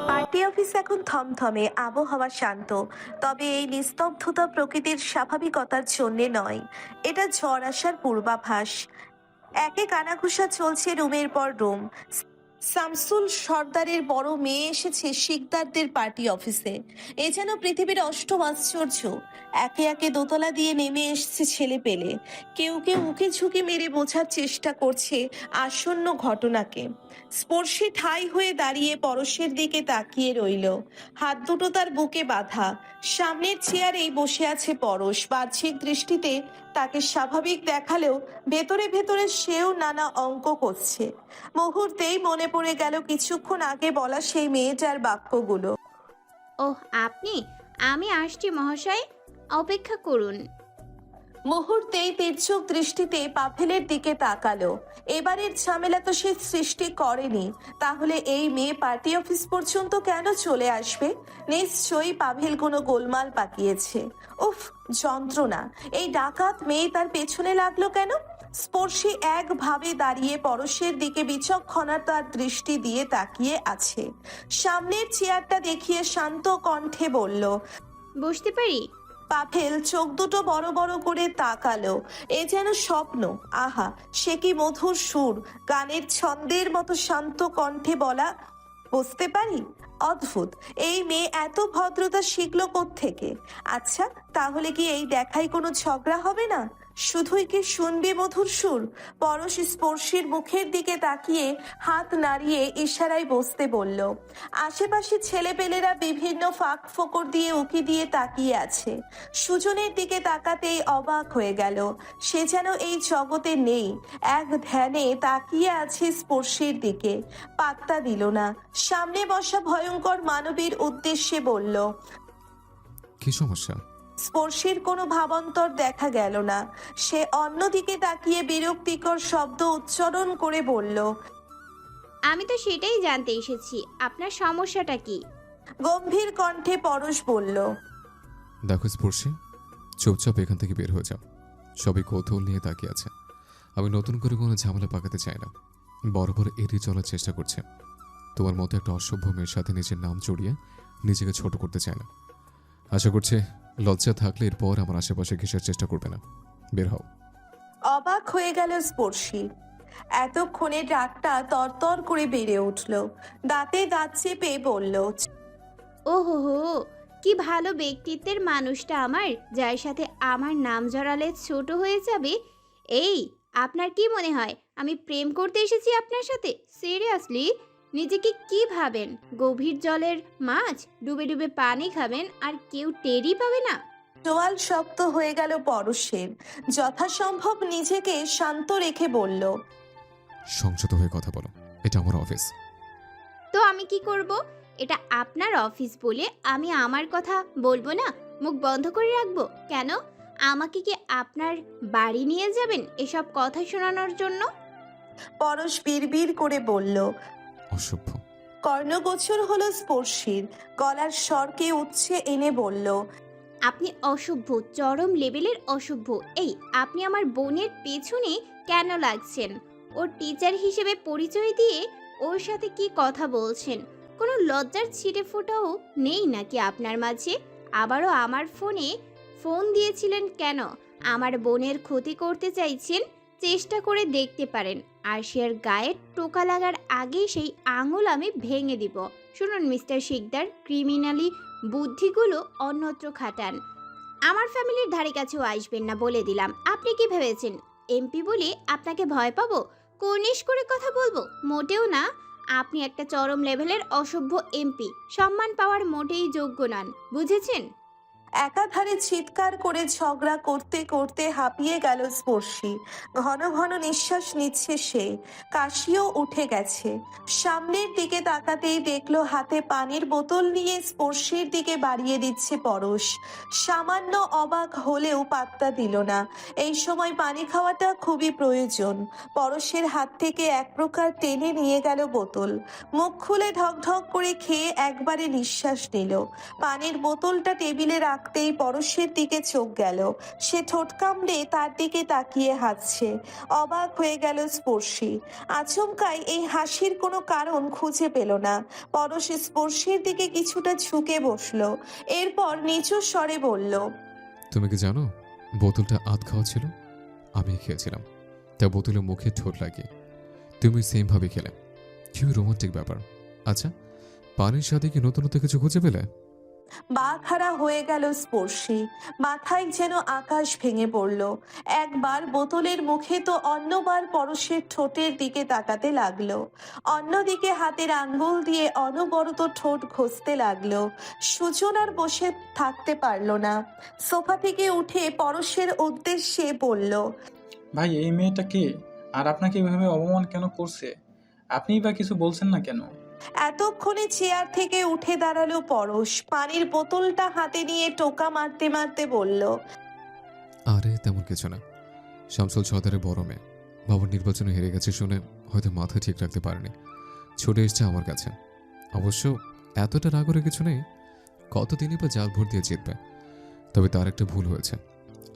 Party office এখন থমথমে, আবহাওয়া শান্ত। তবে এই নিস্তব্ধতা প্রকৃতির স্বাভাবিকতার জন্যে নয়, এটা ঝড় আসার পূর্বাভাস। একে কানাঘুষা চলছে রুমের পর রুম। শামসুল সর্দারের বড় মেয়ে এসেছে শিকদারদের পার্টি অফিসে। এ যেন পৃথিবীর অষ্টম আশ্চর্য। একে একে দোতলা দিয়ে নেমে এসছে ছেলে পেলে। কেউ কেউ উকি ঝুঁকি মেরে বোঝার চেষ্টা করছে আসন্ন ঘটনাকে। স্পর্শী ঠাই হয়ে দাঁড়িয়ে পরশের দিকে তাকিয়ে রইল, হাত দুটো তার বুকে বাঁধা। সামনের চেয়ারেই বসে আছে পরশ। বাহ্যিক দৃষ্টিতে তাকে স্বাভাবিক দেখালেও ভেতরে ভেতরে সেও নানা অঙ্ক করছে। মুহূর্তেই মনে পড়ে গেল কিছুক্ষণ আগে বলা সেই মেয়েটার বাক্যগুলো। ওহ আপনি, আমি আসছি মহাশয়, অপেক্ষা করুন। মুহূর্তেই তীর্যক দৃষ্টিতে পাভেলের দিকে তাকালো। এবারের ঝামেলা তো সে সৃষ্টি করেনি, তাহলে এই মেয়ে পার্টি অফিস পর্যন্ত কেন চলে আসবে? নিশ্চয়ই পাভেল কোনো গোলমাল পাকিয়েছে। উফ, যন্ত্রণা! এই ডাকাত মেয়ে তার পেছনে লাগলো কেন? স্পর্শী একভাবে দাঁড়িয়ে পরশের দিকে বিচক্ষণতার দৃষ্টি দিয়ে তাকিয়ে আছে। সামনের চেয়ারটা দেখিয়ে শান্ত কণ্ঠে বলল, বসতে পারি? পাভেল চোখ দুটো বড় বড় করে তাকালো। এ যেন স্বপ্ন। আহা, সে কি মধুর সুর! গানের ছন্দের মতো শান্ত কণ্ঠে বলা, বুঝতে পারি। অদ্ভুত, এই মেয়ে এত ভদ্রতা শিখলো কোত্থেকে? আচ্ছা, তাহলে কি এই দেখাই কোনো ঝগড়া হবে না? শুধুই কি শুনবে মধুর সুর? পরশ স্পর্শীর মুখের দিকে তাকিয়ে হাত নাড়িয়ে ইশারায় বসতে বলল। আশেপাশে ছেলেপেলেরা বিভিন্ন ফাঁক ফোকর দিয়ে উকি দিয়ে তাকিয়ে আছে। সুজনের দিকে তাকাতেই অবাক হয়ে গেল। সে যেন এই জগতে নেই। এক ধ্যানে তাকিয়ে আছে স্পর্শীর দিকে, পাত্তা দিল না। সামনে বসা ভয়ঙ্কর মানবীর উদ্দেশ্যে বলল, কি সমস্যা? স্পর্শীর কোনো ভাবান্তর দেখা গেল না। সে অন্যদিকে তাকিয়ে বিরক্তিকর শব্দ উচ্চারণ করে বলল, আমি তো সেটাই জানতে এসেছি, আপনার সমস্যাটা কি? গম্ভীর কণ্ঠে পরশ বলল, দেখো স্পর্শী, চুপচাপ এখান থেকে বের হয়ে যাও। সবই কৌতূহল নিয়ে তাকিয়ে আছে। আমি নতুন করে কোনো ঝামেলা পাকাতে চাই না। বরাবর এড়িয়ে চলার চেষ্টা করছে। তোমার মতো একটা অসভ্য মেয়ের সাথে নিজের নাম জড়িয়ে নিজেকে ছোট করতে চায় না। আশা করছি লজ্জা থাকলে এরপর আমার আশেপাশে ঘেঁষার চেষ্টা করবে না। বের হও। অবাক হয়ে গেল স্পর্শী। এতক্ষণে রাগটা তরতর করে বেড়ে উঠল। দাঁতে দাঁত চেপে বলল, ওহো হো, কি ভালো ব্যক্তিত্বের মানুষটা আমার, যার সাথে আমার নাম জড়ালে ছোট হয়ে যাবে। এই, আপনার কি মনে হয় আমি প্রেম করতে এসেছি আপনার সাথে? সিরিয়াসলি, নিজেকে কি ভাবেন? গভীর জলের মাছ, ডুবে ডুবে পানি খাবেন আর কেউ টেরই পাবে না? চোয়াল শক্ত হয়ে গেল পরশের। যথাসম্ভব নিজেকে শান্ত রেখে বলল, সংযত হয়ে কথা বলো, এটা আমার অফিস। তো আমি কি করব? এটা আপনার অফিস বলে আমি আমার কথা বলবো না? মুখ বন্ধ করে রাখবো কেন? আমাকে কি আপনার বাড়ি নিয়ে যাবেন এসব কথা শোনানোর জন্য? পরশ বিড়বিড় করে বলল। অসভ্য। কর্ণগোচর হলো স্পর্শীর। গলার স্বরকে উচ্ছে এনে বলল, আপনি অসভ্য, চরম লেভেলের অসভ্য। এই, আপনি আমার বোনের পেছনে কেন লাগছেন? ওর টিচার হিসেবে পরিচয় দিয়ে ওর সাথে কি কথা বলছেন? কোনো লজ্জার ছিটে ফোঁটাও নেই নাকি আপনার মাঝে? আবারও আমার ফোনে ফোন দিয়েছিলেন কেন? আমার বোনের ক্ষতি করতে চাইছেন? চেষ্টা করে দেখতে পারেন। আর সে গায়ে টোকা লাগার আগেই সেই আঙুল আমি ভেঙে দিব। শুনুন মিস্টার শিকদার, ক্রিমিনালি বুদ্ধিগুলো অন্যত্র খাটান। আমার ফ্যামিলির ধারে কাছেও আসবেন না বলে দিলাম। আপনি কি ভেবেছেন এমপি বলে আপনাকে ভয় পাবো? কর্নিশ করে কথা বলবো? মোটেও না। আপনি একটা চরম লেভেলের অসভ্য এমপি, সম্মান পাওয়ার মোটেই যোগ্য নন, বুঝেছেন? একাধারে চিৎকার করে ঝগড়া করতে করতে হাঁপিয়ে গেল স্পর্শী। ঘন ঘন নিঃশ্বাস নিচ্ছে সে। কাশিও উঠে গেছে। সামনের দিকে তাকাতেই দেখলো হাতে পানির বোতল নিয়ে স্পর্শীর দিকে বাড়িয়ে দিচ্ছে পরশ। সামান্য অবাক হলেও পাত্তা দিল না। এই সময় পানি খাওয়াটা খুবই প্রয়োজন। পরশের হাত থেকে এক প্রকার টেনে নিয়ে গেল বোতল। মুখ খুলে ঢক ঢক করে খেয়ে একবারে নিঃশ্বাস নিল। পানির বোতলটা টেবিলে রাখা তাকতেই পরশের দিকে চোখ গেল। সে ঠোঁট কামড়ে তার দিকে তাকিয়ে হাসছে। অবাক হয়ে গেল স্পর্শী। আচমকাই এই হাসির কোনো কারণ খুঁজে পেল না। পরশ স্পর্শীর দিকে কিছুটা ঝুঁকে বসলো, এরপর নিচু স্বরে বলল, তুমি কি জানো বোতলটা আধ খাওয়া ছিল? আমি খেয়েছিলাম, তা বোতলে মুখে ঠোঁট লাগিয়ে। তুমি সেম ভাবে খেলে। কি রোমান্টিক ব্যাপার। আচ্ছা, পানির সাথে কি নতুন নতুন কিছু খুঁজে পেলে? বাকহারা হয়ে গেল স্পর্শী। মাথায় যেন আকাশ ভেঙে পড়ল। একবার বোতলের মুখে তো অন্যবার পরশের ঠোঁটের দিকে তাকাতে লাগলো। অন্যদিকে হাতের আঙ্গুল দিয়ে অনবরত ঠোঁট ঘষতে লাগলো। সুজন আর বসে থাকতে পারল না। সোফা থেকে উঠে পরশের উদ্দেশ্যে বলল, ভাই, এই মেয়েটা কে? আর আপনাকে এভাবে অপমান কেন করছে? আপনিই বা কিছু বলছেন না কেন? এতক্ষণে চেয়ার থেকে উঠে দাঁড়ালো পরশ। পানির বোতলটা হাতে নিয়ে টোকা মারতে মারতে বলল, আরে তেমন কিছু না। শামসুল সর্দারের বড় মেয়ে বাবার নির্বাচনে হেরে গেছে শুনে হয়তো মাথা ঠিক রাখতে পারেনি, ছুটে এসছে আমার কাছে। অবশ্য এতটা রাগরে কিছু নেই, কতদিনই বা জাল ভোট দিয়ে জিতবে। তবে তার একটা ভুল হয়েছে।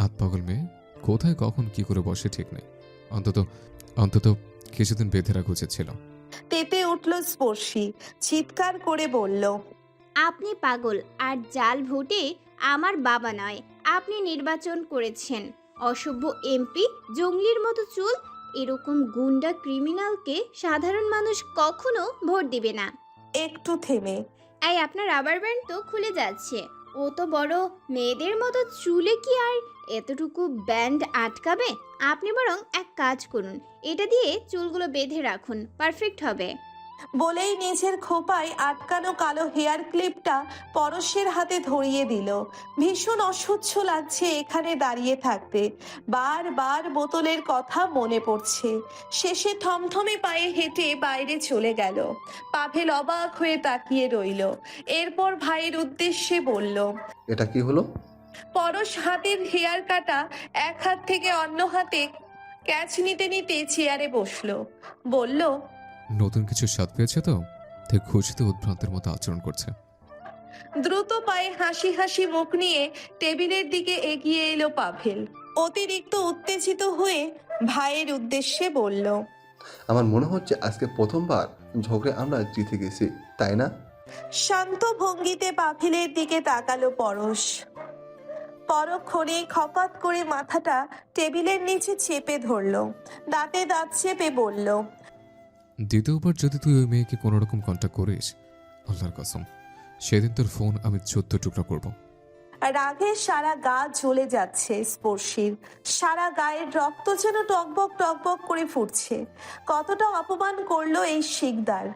আতপাগল মেয়ে কোথায় কখন কি করে বসে ঠিক নেই। অন্তত অন্তত কিছুদিন বেঁধে রাখা উচিত ছিল। তেতে উঠল স্পর্শী। চিৎকার করে বলল, আপনি পাগল, আর জাল ভোটে আমার বাবা নয়, আপনি নির্বাচন করেছেন। অসভ্য এমপি, জঙ্গলির মতো চুল, এরকম গুন্ডা ক্রিমিনালকে সাধারণ মানুষ কখনো ভোট দিবে না। একটু থেমে, এই আপনার রাবার ব্যান্ড তো খুলে যাচ্ছে। ও তো বড় মেয়েদের মতো চুলে কি আর এতটুকু ব্যান্ড আটকাবে? আপনি বরং এক কাজ করুন, এটা দিয়ে চুলগুলো বেঁধে রাখুন, পারফেক্ট হবে। বলেই নিজের খোপায় আটকানো কালো হেয়ার ক্লিপটা পরশের হাতে ধরিয়ে দিল। ভীষণ অসহ্য লাগছে এখানে দাঁড়িয়ে থাকতে। বারবার বোতলের কথা মনে পড়ছে। শেষে থমথমে পায়ে হেঁটে বাইরে চলে গেল। পাভেল অবাক হয়ে তাকিয়ে রইল। এরপর ভাইয়ের উদ্দেশ্যে বলল, এটা কি হলো? পরশ হাতের হেয়ার কাটা এক হাত থেকে অন্য হাতে ক্যাচ নিতে নিতে চেয়ারে বসলো। বলল, নতুন কিছু স্বাদ পেয়েছে তো, তাই খুশিতে উদ্ভ্রান্তের মতো আচরণ করছে। দ্রুত পায়ে হাসি হাসি মুখ নিয়ে টেবিলের দিকে এগিয়ে এলো পাভেল। অতিরিক্ত উত্তেজিত হয়ে ভাইয়ের উদ্দেশ্যে বলল, আমার মনে হচ্ছে আজকে প্রথমবার ঝগড়ে আমরা জিতে গেছি, তাই না? শান্ত ভঙ্গিতে পাভেলের দিকে তাকালো পরশ। পরক্ষণে খপাত করে মাথাটা টেবিলের নিচে চেপে ধরলো। দাঁতে দাঁত চেপে বলল, দ্বিতীয়বার যদি তুই ওই মেয়েকে কোনো রকম কন্ট্যাক্ট করিস, আল্লাহর কসম সেদিন তোর ফোন আমি 14 টুকরা করব। রাগে সারা গা জ্বলে যাচ্ছে স্পর্শীর। সারা গায়ের রক্ত যেন টকবক টকবক করে ফুটছে। কতটা অপমান করলো এই শিকদার।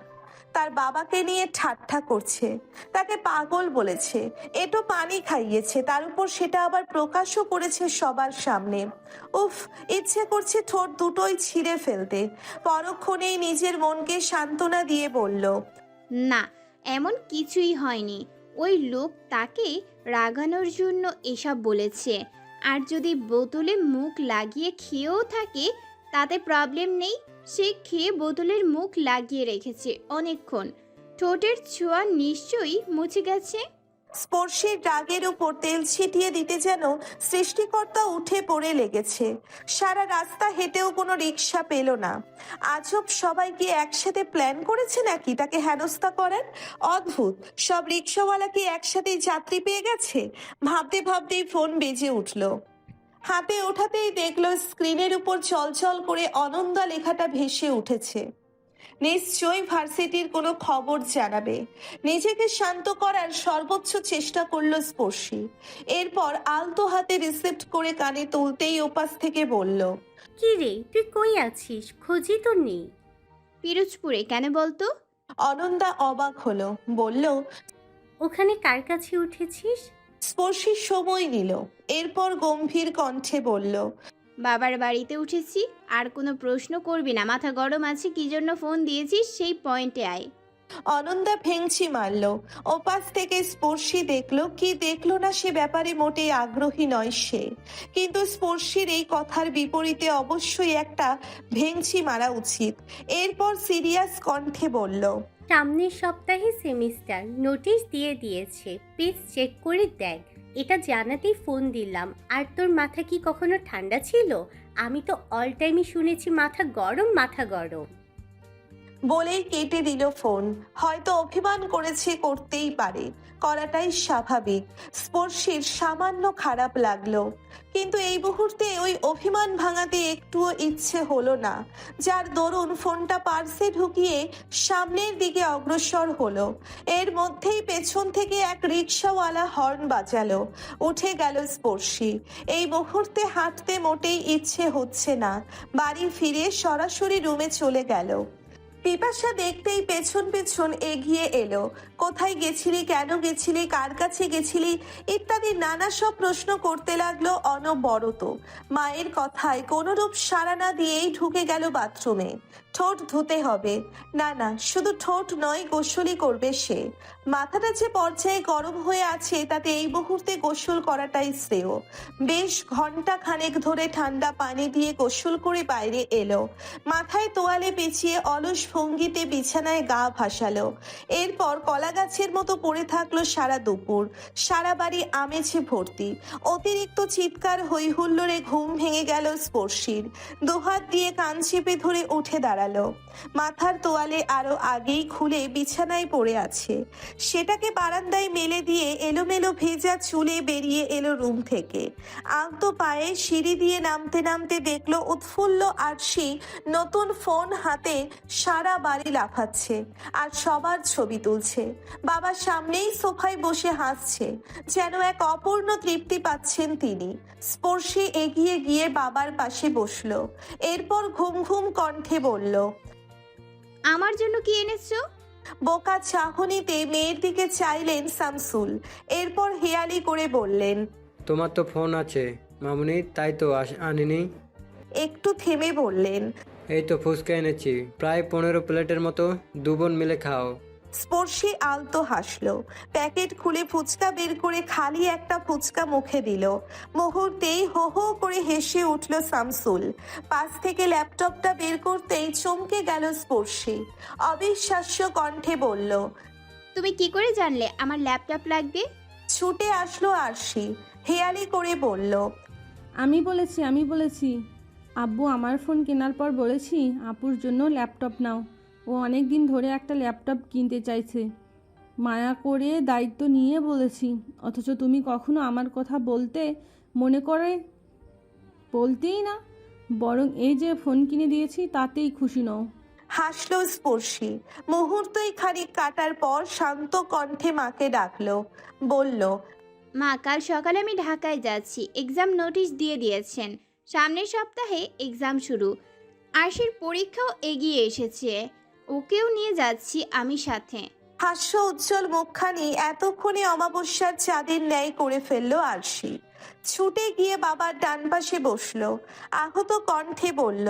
তার বাবাকে নিয়ে ঠাট্টা করছে, তাকে পাগল বলেছে, এটো পানি খাইয়েছে, তার উপর সেটা আবার প্রকাশও করেছে সবার সামনে। উফ, ইচ্ছে করছে ঠোঁট দুটোই ছিঁড়ে ফেলতে। পরক্ষণেই নিজের মনকে সান্ত্বনা দিয়ে বলল, না, এমন কিছুই হয়নি। ওই লোক তাকে রাগানোর জন্য এসব বলেছে। আর যদি বোতলে মুখ লাগিয়ে খেয়েও থাকে তাতে প্রবলেম নেই। সে খেয়ে বোতলের মুখ লাগিয়ে রেখেছে অনেকক্ষণ। ঠোঁটের ছোঁয়া নিশ্চয়ই মুছে গেছে। স্পর্শীর রাগের উপর তেল ছিটিয়ে দিতে যেন সৃষ্টিকর্তা উঠে পড়ে লেগেছে। সারা রাস্তা হেঁটেও কোনো রিক্সা পেল না। আজব, সবাই কি একসাথে প্ল্যান করেছে নাকি তাকে হেনস্থা করার? অদ্ভুত, সব রিক্সাওয়ালা কি একসাথে যাত্রী পেয়ে গেছে? ভাবতে ভাবতেই ফোন বেজে উঠল। হাতে ওঠাতেই দেখলো স্ক্রিনের উপর চলচল করে অনন্দা লেখাটা ভেসে উঠেছে। নিশ্চয়ই ভার্সিটির কোনো খবর জানাবে। নিজেকে শান্ত করার সর্বোচ্চ চেষ্টা করলো স্পর্শী। এরপর আলতো হাতে রিসিপ্ট করে কানে তুলতেই ওপাশ থেকে বলল, কি রে, তুই কই আছিস? খোঁজই তো নেই। পিরোজপুরে কেন বলতো? অনন্দা অবাক হলো, বলল, ওখানে কার কাছে উঠেছিস? স্পর্শী সময় নিল। এরপর গম্ভীর কণ্ঠে বলল, বাবার বাড়িতে উঠেছি। আর কোনো প্রশ্ন করবি না, মাথা গরম আছে, কি জন্য ফোন দিয়েছিস সেই পয়েন্টে আয়। অনন্দা ভেংচি মারল। ওপাশ থেকে স্পর্শী দেখলো কি দেখলো না সে ব্যাপারে মোটেই আগ্রহী নয় সে। কিন্তু স্পর্শীর এই কথার বিপরীতে অবশ্যই একটা ভেংচি মারা উচিত। এরপর সিরিয়াস কণ্ঠে বলল, সামনের সপ্তাহে সেমিস্টার, নোটিশ দিয়ে দিয়েছে, প্লিজ চেক করে দেখ। এটা জানাতেই ফোন দিলাম। আর তোর মাথা কি কখনো ঠান্ডা ছিল? আমি তো অল টাইমই শুনেছি মাথা গরম, মাথা গরম। বলেই কেটে দিল ফোন। হয়তো অভিমান করেছে, করতেই পারে, করাটাই স্বাভাবিক। স্পর্শীর সামান্য খারাপ লাগলো, কিন্তু এই মুহূর্তে ওই অভিমান ভাঙাতে একটুও ইচ্ছে হলো না, যার দরুন ফোনটা পার্সে ঢুকিয়ে সামনের দিকে অগ্রসর হলো। এর মধ্যেই পেছন থেকে এক রিকশাওয়ালা হর্ন বাজালো। উঠে গেল স্পর্শী। এই মুহূর্তে হাঁটতে মোটেই ইচ্ছে হচ্ছে না। বাড়ি ফিরে সরাসরি রুমে চলে গেল। পিপাসা দেখতেই পেছন পেছন এগিয়ে এলো। কোথায় গেছিলি, কেন গেছিলি, কার কাছে গেছিলি ইত্যাদি নানা সব প্রশ্ন করতে লাগলো অনবরত। মায়ের কথায় কোনোরূপ সাড়া না দিয়েই ঢুকে গেল বাথরুমে। ঠোঁট ধুতে হবে। না না, শুধু ঠোঁট নয়, গোসলই করবে সে। মাথাটা যে পর্যায়ে গরম হয়ে আছে, তাতে এই মুহূর্তে গোসল করাটাই শ্রেয়। বেশ ঘন্টা খানেক ধরে ঠান্ডা পানি দিয়ে গোসল করে বাইরে এলো। মাথায় তোয়ালে পেঁচিয়ে অলস ভঙ্গিতে বিছানায় গা ভাসালো। এরপর কলা গাছের মতো পড়ে থাকলো সারা দুপুর। সারা বাড়ি আমেজে ভর্তি। অতিরিক্ত চিৎকার হই হুল্লোড়ে ঘুম ভেঙে গেল স্পর্শীর। দুহাত দিয়ে কান চেপে ধরে উঠে দাঁড়ালো। মাথার তোয়ালে আরো আগেই খুলে বিছানায় পড়ে আছে। সেটাকে বারান্দায় মেলে দিয়ে এলোমেলো ভেজা চুলে বেরিয়ে এলো রুম থেকে। আলতো পায়ে সিঁড়ি দিয়ে নামতে নামতে দেখলো উৎফুল্ল আরশি নতুন ফোন হাতে সারা বাড়ি লাফাচ্ছে আর সবার ছবি তুলছে। বাবার সামনেই সোফায় বসে হাসছে, যেন এক অপূর্ণ তৃপ্তি পাচ্ছেন তিনি। স্পর্শী এগিয়ে গিয়ে বাবার পাশে বসলো। এরপর ঘুম ঘুম কণ্ঠে বলল, আমার জন্য কি এনেছো? বোকা চাহনিতে মেয়ের দিকে চাইলেন শামসুল। এরপর হেয়ালি করে বললেন, তোমার তো ফোন আছে মামুনি, তাই তো আনিনি। একটু থেমে বললেন, এই তো ফুচকা এনেছি, প্রায় 15 প্লেটের মতো, দুবোন মিলে খাও। স্পর্শী আলতো হাসলো। প্যাকেট খুলে ফুচকা বের করে খালি একটা ফুচকা মুখে দিল। মুহূর্তেই হো হো করে হেসে উঠল শামসুল। পাশ থেকে ল্যাপটপটা বের করতেই চমকে গেল স্পর্শী। অবিশ্বাস্য কণ্ঠে বলল, তুমি কি করে জানলে আমার ল্যাপটপ লাগবে? ছুটে আসলো আরশি। হেয়ালি করে বলল, আমি বলেছি আব্বু আমার ফোন কেনার পর বলেছি আপুর জন্য ল্যাপটপ নাও। ও অনেক দিন ধরে একটা ল্যাপটপ কিনতে চাইছে, মায়া করে দায়িত্ব নিয়ে বলেছি। অথচ তুমি কখনো আমার কথা মনে করে বলতেই না, বরং এই যে ফোন কিনে দিয়েছি তাতেই খুশি নও। হাসলো স্পর্শী। মুহূর্তই খানিক কাটার পর শান্ত কণ্ঠে মাকে ডাকলো। বলল, মা, কাল সকালে আমি ঢাকায় যাচ্ছি। এক্সাম নোটিশ দিয়ে দিয়েছেন, সামনের সপ্তাহে এক্সাম শুরু। আরশির পরীক্ষাও এগিয়ে এসেছে, ওকেও নিয়ে যাচ্ছি আমি সাথে। হাস্য উজ্জ্বল মুখখানি এতক্ষণে অমাবস্যার চাঁদের ন্যায় করে ফেললো আরশি। ছুটে গিয়ে বাবার ডান পাশে বসলো। আহত কণ্ঠে বলল,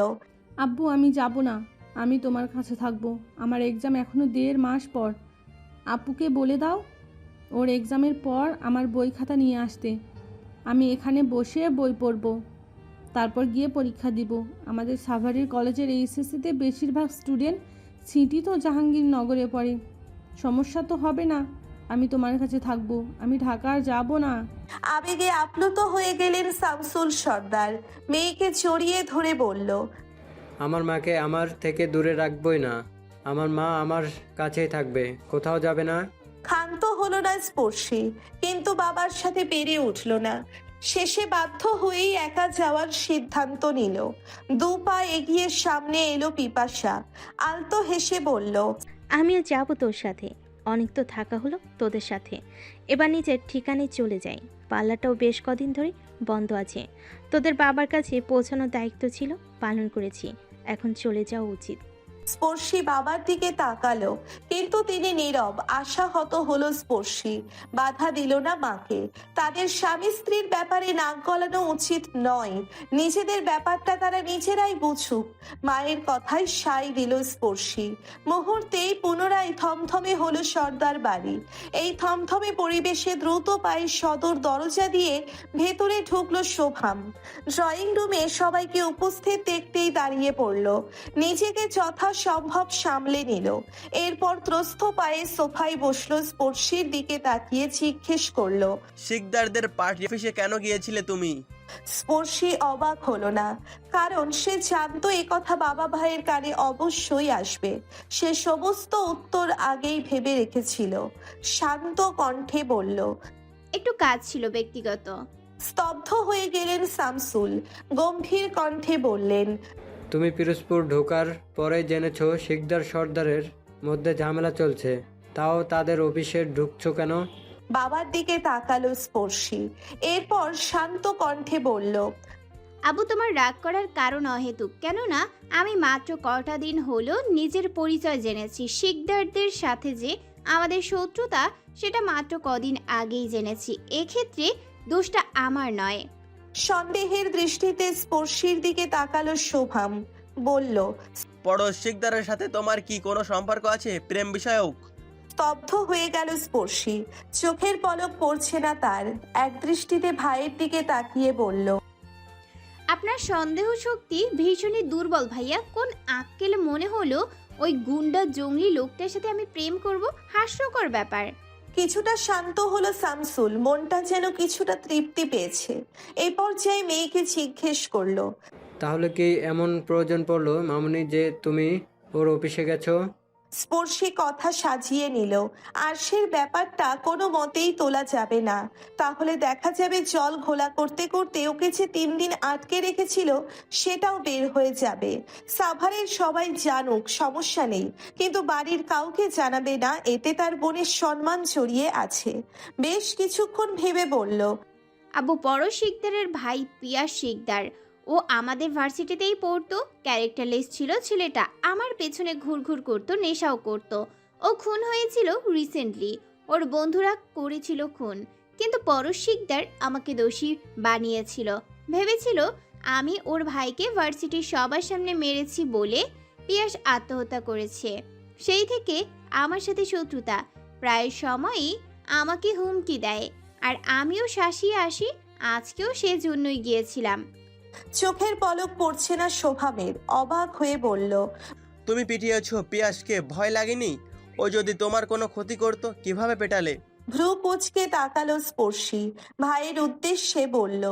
আব্বু আমি যাব না, আমি তোমার কাছে থাকবো। আমার এক্সাম এখনও 1.5 মাস পর। আপুকে বলে দাও ওর এক্সামের পর আমার বই খাতা নিয়ে আসতে। আমি এখানে বসে বই পড়ব, তারপর গিয়ে পরীক্ষা দিব। আমাদের সাভারের কলেজের এইচএসসিতে বেশিরভাগ স্টুডেন্ট সিটি তো জাহাঙ্গীরনগরে পড়ে, সমস্যা তো হবে না। আমি তোমার কাছে থাকবো, আমি ঢাকা আর যাব না। আবেগে আপ্লুত হয়ে গেলেন শামসুল সর্দার। মেয়েকে জড়িয়ে ধরে বলল, আমার মাকে আমার থেকে দূরে রাখবই না। আমার মা আমার কাছেই থাকবে, কোথাও যাবে না। ক্ষান্ত হলো না স্পর্শী, কিন্তু বাবার সাথে পেরে উঠল না। শেষে বাধ্য হয়েই একা যাওয়ার সিদ্ধান্ত নিল। 2 পা এগিয়ে সামনে এলো পিপাসা। আলতো হেসে বলল, আমিও যাব তোর সাথে। অনেক তো থাকা হলো তোদের সাথে, এবার নিজের ঠিকানায় চলে যাই। পার্লারটাও বেশ কদিন ধরে বন্ধ আছে। তোদের বাবার কাছে পৌঁছানোর দায়িত্ব ছিল, পালন করেছি। এখন চলে যাওয়া উচিত। স্পর্শী বাবার দিকে তাকালো, কিন্তু তিনি নীরব। আশাহত হলো স্পর্শী। বাধা দিল না মাকে। তাদের স্বামী স্ত্রীর ব্যাপারে নাক গলানো উচিত নয়। নিজেদের ব্যাপারটা তারা নিজেরাই বুঝুক। মায়ের কথায় সায় দিল স্পর্শী। মুহূর্তেই পুনরায় থমথমে হলো সর্দার বাড়ি। এই থমথমে পরিবেশে দ্রুত পায়ে সদর দরজা দিয়ে ভেতরে ঢুকলো শোভাম। ড্রয়িং রুমে সবাইকে উপস্থিত দেখতেই দাঁড়িয়ে পড়ল। নিজেকে যথা সম্ভব সামলে নিল। এরপর ত্রস্ত পায়ে সোফায় বসলো, স্পর্শীর দিকে তাকিয়ে জিজ্ঞেস করলো। শিকদারদের পার্টি অফিসে কেন গিয়েছিলে তুমি? স্পর্শী অবাক হলো না, কারণ সে জানতো এ কথা বাবা ভাইয়ের কানে অবশ্যই আসবে। সে সমস্ত উত্তর আগেই ভেবে রেখেছিল। শান্ত কণ্ঠে বলল। একটু কাজ ছিল ব্যক্তিগত। স্তব্ধ হয়ে গেলেন শামসুল, গম্ভীর কণ্ঠে বললেন। তুমি পিরোজপুর ঢোকার পরে জেনেছো শিকদার সর্দারের মধ্যে ঝামেলা চলছে, তাও তাদের অফিসে ঢুকছো কেন? বাবার দিকে তাকালো স্পর্শী, এরপর শান্ত কণ্ঠে বলল। আবু, তোমার রাগ করার কারণ অহেতুক। কেননা আমি মাত্র কটা দিন হলো নিজের পরিচয় জেনেছি। শিকদারদের সাথে যে আমাদের শত্রুতা, সেটা মাত্র কদিন আগেই জেনেছি। এক্ষেত্রে দোষটা আমার নয়। সন্দেহের দৃষ্টিতে স্পর্শীর দিকে তাকালো শোভাম, বলল। পড়ো, শিকদারের সাথে তোমার কি কোনো সম্পর্ক আছে, প্রেম বিষয়ক? স্তব্ধ হয়ে গেল স্পর্শী, চোখের পলক পড়ছে না তার। এক দৃষ্টিতে ভাইয়ের দিকে তাকিয়ে বলল। আপনার সন্দেহ শক্তি ভীষণই দুর্বল ভাইয়া। কোন আক্কেলে মনে হলো ওই গুন্ডা জঙ্গলি লোকটার সাথে আমি প্রেম করব? হাস্যকর ব্যাপার। কিছুটা শান্ত হলো শামসুল, মনটা যেন কিছুটা তৃপ্তি পেয়েছে। এই পর্যায়ে মেয়েকে জিজ্ঞেস করলো। তাহলে কি এমন প্রয়োজন পড়লো মামুনি যে তুমি ওর অফিসে গেছো? স্পর্শী কথা সাজিয়ে নিল। আরশের ব্যাপারটা কোনো মতেই তোলা যাবে না, তাহলে দেখা যাবে জল ঘোলা করতে করতে ওকে যে 3 দিন আটকে রেখেছিল সেটাও বের হয়ে যাবে। সাভারের সবাই জানুক, সমস্যা নেই, কিন্তু বাড়ির কাউকে জানাবে না, এতে তার বোনের সম্মান জড়িয়ে আছে। বেশ কিছুক্ষণ ভেবে বলল। আবু, বড় শিকদারের ভাই পিয়াস শিকদার, ও আমাদের ভার্সিটিতেই পড়তো। ক্যারেক্টারলেস ছিল ছেলেটা, আমার পেছনে ঘুরঘুর করতো, নেশাও করতো। ও খুন হয়েছিল রিসেন্টলি, ওর বন্ধুরা করেছিল খুন, কিন্তু পরশ শিকদার আমাকে দোষী বানিয়েছিল। ভেবেছিল আমি ওর ভাইকে ভার্সিটির সবার সামনে মেরেছি বলে পিয়াস আত্মহত্যা করেছে। সেই থেকে আমার সাথে শত্রুতা, প্রায় সময়ই আমাকে হুমকি দেয়, আর আমিও শাসিয়ে আসি। আজকেও সেজন্যই গিয়েছিলাম। চোখের পলক পড়ছে না শোভামের, অবাক হয়ে বলল। তুমি পিটিয়েছো পিয়াসকে, ভয় লাগেনি? ও যদি তোমার কোনো ক্ষতি করতো, কিভাবে পেটালে? ভ্রু কুঁচকে তাকালো স্পর্শী, ভাইয়ের উদ্দেশ্যে বলল।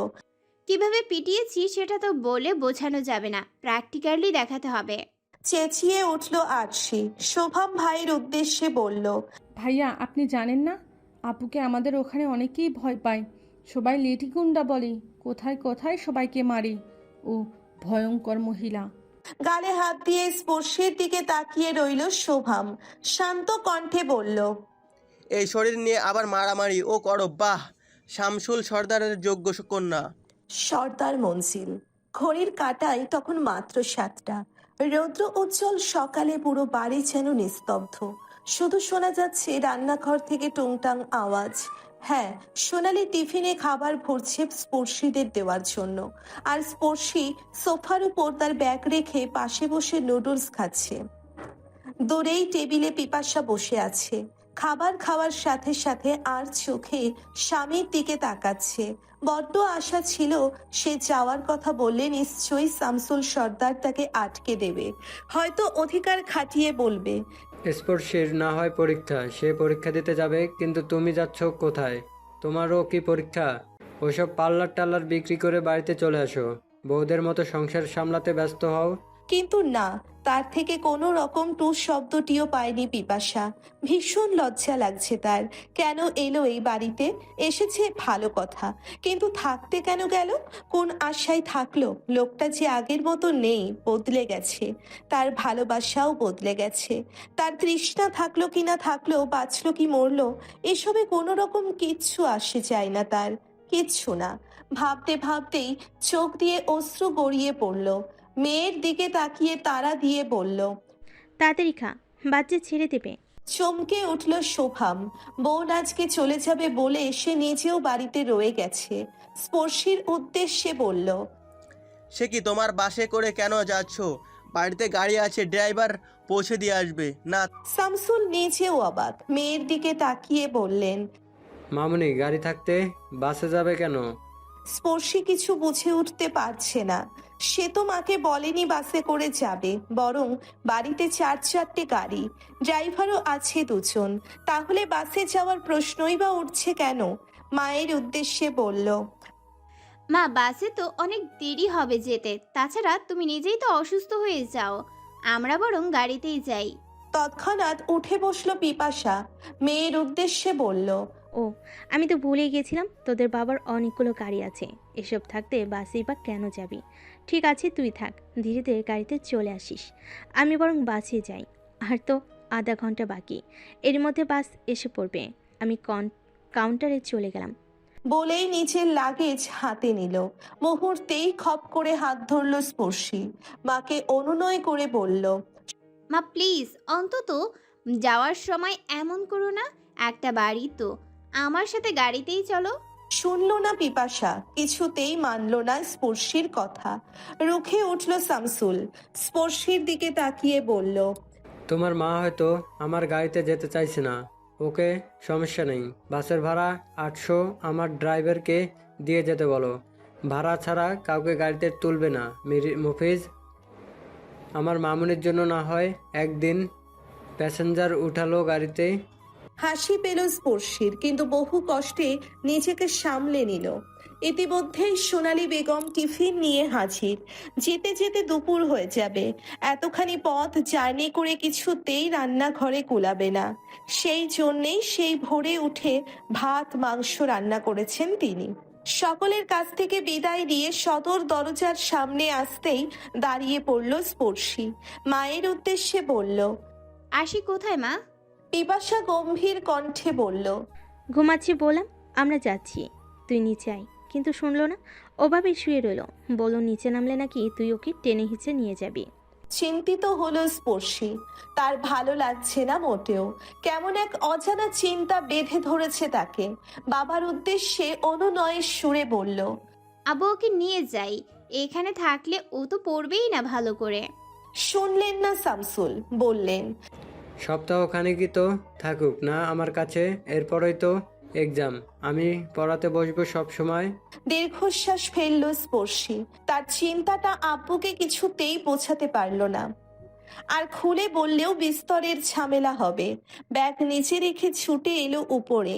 কিভাবে পিটিয়েছি সেটা তো বলে বোঝানো যাবে না, প্র্যাকটিক্যালি দেখাতে হবে। চেঁচিয়ে উঠল আরশি, শোভাম ভাইয়ের উদ্দেশ্যে বলল। ভাইয়া, আপনি জানেন না, আপুকে আমাদের ওখানে অনেকেই ভয় পায়। সবাই লেটি গুন্ডা বলে, কোথায় কোথায় সবাইকে মারে। ও ভয়ঙ্কর মহিলা। গালে হাত দিয়ে স্পর্শের দিকে তাকিয়ে রইল শোভাম, শান্ত কণ্ঠে বলল। এই শরীর নিয়ে আবার মারামারি ও করো, বাহ! শামসুল সর্দারের যোগ্য কন্যা। সর্দার মঞ্জিল। ঘড়ির কাঁটায় তখন মাত্র 7টা। রৌদ্র উজ্জ্বল সকালে পুরো বাড়ি যেন নিস্তব্ধ, শুধু শোনা যাচ্ছে রান্নাঘর থেকে টুংটাং আওয়াজ। হ্যাঁ, সোনালি টিফিনে খাবার ভরছে স্পর্শীদের দেওয়ার জন্য, আর স্পর্শী সোফার উপর তার ব্যাগ রেখে পাশে বসে নুডলস খাচ্ছে। দূরেই টেবিলে পিপাসা বসে আছে, খাবার খাওয়ার সাথে সাথে আর চোখে স্বামীর দিকে তাকাচ্ছে। বড্ড আশা ছিল সে যাওয়ার কথা বললে নিশ্চয়ই শামসুল সর্দার তাকে আটকে দেবে, হয়তো অধিকার খাটিয়ে বলবে। স্পর্শের না হয় পরীক্ষা, সে পরীক্ষা দিতে যাবে, কিন্তু তুমি যাচ্ছ কোথায়? তোমারও কি পরীক্ষা? ওসব পার্লার টার্লার বিক্রি করে বাড়িতে চলে আসো, বউদের মতো সংসার সামলাতে ব্যস্ত হও। কিন্তু না, তার থেকে কোনো রকম টু শব্দটিও পায়নি পিপাসা। ভীষণ লজ্জা লাগছে তার। কেন এলো এই বাড়িতে? এসেছে ভালো কথা, কিন্তু থাকতে কেন গেল? কোন আশায় থাকলো? লোকটা যে আগের মতো নেই, বদলে গেছে। তার ভালোবাসাও বদলে গেছে। তার তৃষ্ণা থাকলো কি না থাকলো, বাঁচলো কি মরলো, এসবে কোনো রকম কিচ্ছু আসে যায় না তার, কিচ্ছু না। ভাবতে ভাবতেই চোখ দিয়ে অশ্রু গড়িয়ে পড়ল। মেয়ের দিকে তাকিয়ে তাড়া দিয়ে বলল। তাড়াতাড়ি খা, বাচ্চা ছেড়ে দেবে। চমকে উঠল শোভাম। বোন আজকে চলে যাবে বলে সে নিজেও বাড়িতে রয়ে গেছে। স্পর্শীর উদ্দেশ্যে বলল। সে কি, তোমার বাসে করে কেন যাচ্ছ? বাড়িতে গাড়ি আছে, ড্রাইভার পৌঁছে দিয়ে আসবে না। শামসুল নিজেও অবাক, মেয়ের দিকে তাকিয়ে বললেন। মামুনি, গাড়ি থাকতে বাসে যাবে কেন? স্পর্শী কিছু বুঝে উঠতে পারছে না। সে তো মাকে বলেনি বাসে করে যাবে, বরং বাড়িতে 4-4টে গাড়ি, ড্রাইভারও আছে 2জন। তাহলে বাসে যাওয়ার প্রশ্নই বা উঠছে কেন? মায়ের উদ্দেশ্যে বলল, মা বাসে তো অনেক দেরি হবে যেতে, তাছাড়া তুমি নিজেই তো অসুস্থ হয়ে যাও, আমরা বরং গাড়িতেই যাই। তৎক্ষণাৎ উঠে বসলো পিপাসা, মেয়ের উদ্দেশ্যে বলল, ও, আমি তো ভুলে গেছিলাম তোদের বাবার অনেকগুলো গাড়ি আছে। এসব থাকতে বাসেই বা কেন যাবি? ঠিক আছে, তুই থাক, ধীরে ধীরে গাড়িতে চলে আসিস। আমি বরং বাসে যাই। আর তো আধা ঘন্টা বাকি, এর মধ্যে বাস এসে পড়বে। আমি কাউন্টারে চলে গেলাম। বলেই নিচের লাগেজ হাতে নিল। মুহূর্তেই খপ করে হাত ধরল স্পর্শী। মাকে অনুনয় করে বলল, মা প্লিজ, অন্তত যাওয়ার সময় এমন করো না। একটা বাড়ি তো, আমার সাথে গাড়িতেই চলো। শুনল না পিপাসা, কিছুতেই মানল না স্পর্শীর কথা। রুখে উঠল শামসুল, স্পর্শীর দিকে তাকিয়ে বলল, তোমার মা হয়তো আমার গাড়িতে যেতে চাইছে না। ওকে, সমস্যা নেই। বাসের ভাড়া 800 আমার ড্রাইভারকে দিয়ে যেতে বলো। ভাড়া ছাড়া কাউকে গাড়িতে তুলবে না। মফিজ, আমার মামুনির জন্য না হয় একদিন প্যাসেঞ্জার উঠালো গাড়িতে। হাসি পেল স্পর্শীর, কিন্তু বহু কষ্টে নিজেকে সামলে নিল। ইতিমধ্যেই সোনালী বেগম টিফিন নিয়ে হাজির। যেতে যেতে দুপুর হয়ে যাবে। এতখানি পথ জার্নি করে কিছুতেই রান্নাঘরে কুলাবে না। সেই জন্যেই সেই ভোরে উঠে ভাত মাংস রান্না করেছেন তিনি। সকলের কাছ থেকে বিদায় নিয়ে সদর দরজার সামনে আসতেই দাঁড়িয়ে পড়ল স্পর্শী। মায়ের উদ্দেশ্যে বলল, আসি কোথায় মা? পিপাসা গম্ভীর কণ্ঠে বলল, ঘুমাচ্ছি বললাম, আমরা যাচ্ছি, তুই নিচে আয়। কিন্তু শুনলো না, ওভাবে শুয়ে রইলো। বলো নিচে নামলে নাকি তুই ওকে টেনে হিচে নিয়ে যাবি। চিন্তিত হলো স্পর্শী। তার ভালো লাগছে না মোটেও। কেমন এক অজানা চিন্তা বেঁধে ধরেছে তাকে। বাবার উদ্দেশ্যে অনুনয়ের সুরে বলল, আব্বু ওকে নিয়ে যাই, এখানে থাকলে ও তো পড়বেই না ভালো করে। শুনলেন না শামসুল, বললেন, সপ্তাহখানেকই তো থাকুক না আমার কাছে, এরপরই তো এক্সাম। আমি পড়াতে বসবো সব সময়। দীর্ঘশ্বাস ফেলল স্পর্শী। তার চিন্তাটা আব্বুকে কিছুতেই বোঝাতে পারল না। আর খুলে বললেও বিস্তরের ঝামেলা হবে। ব্যাগ নিচে রেখে ছুটে এলো উপরে।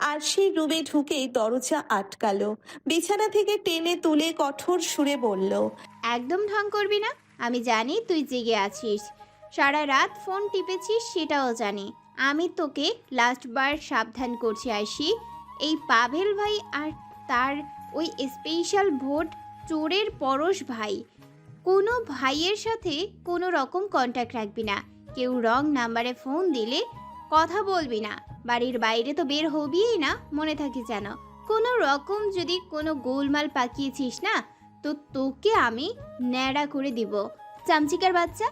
আর সেই রুমে ঢুকেই দরজা আটকালো। বিছানা থেকে টেনে তুলে কঠোর সুরে বলল, একদম ঢং করবি না। আমি জানি তুই জেগে আছিস, সারা রাত ফোন টিপেছিস, সেটাও জানি। আমি তোকে লাস্টবার সাবধান করছি আইসি, এই পাভেল ভাই আর তার ওই স্পেশাল ভোট চোরের পরশ ভাই, কোনো ভাইয়ের সাথে কোনো রকম কন্ট্যাক্ট রাখবি না। কেউ রং নাম্বারে ফোন দিলে কথা বলবি না। বাড়ির বাইরে তো বের হবিই না, মনে থাকে যেন। কোনো রকম যদি কোনো গোলমাল পাকিয়েছিস না, তো তোকে আমি ন্যাড়া করে দিব, চামচিকার বাচ্চা।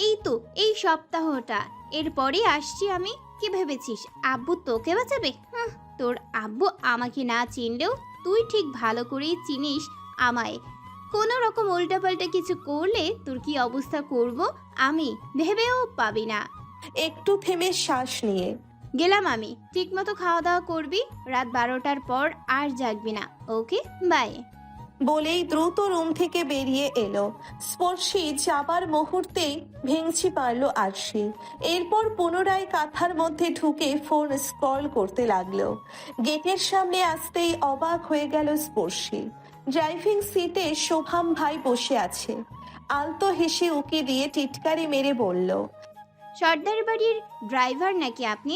এই তো এই সপ্তাহটা, এরপরে আসছি আমি। কি ভেবেছিস আব্বু তোকে বাঁচাবে? তোর আব্বু আমাকে না চিনলেও তুই ঠিক ভালো করেই চিনিস আমায়। কোনো রকম উল্টাপাল্টা কিছু করলে তোর কি অবস্থা করব আমি ভেবেও পাবি না। একটু থেমে শ্বাস নিয়ে, গেলাম আমি। ঠিক মতো খাওয়া দাওয়া করবি, রাত 12টার পর আর জাগবি না। ওকে, বাই। বলেই দ্রুত রুম থেকে বেরিয়ে এলো। স্পর্শী যাবার মুহূর্তেই ভেঙচি পারল আরশি। এরপর পুনরায় কাঁথার মধ্যে ঢুকে ফোন স্ক্রল করতে লাগলো। গেটের সামনে আসতেই অবাক হয়ে গেল স্পর্শী। ড্রাইভিং সিটে শোভাম ভাই বসে আছে। আলতো হেসে উকি দিয়ে টিটকারি মেরে বলল, সর্দার বাড়ির ড্রাইভার নাকি আপনি?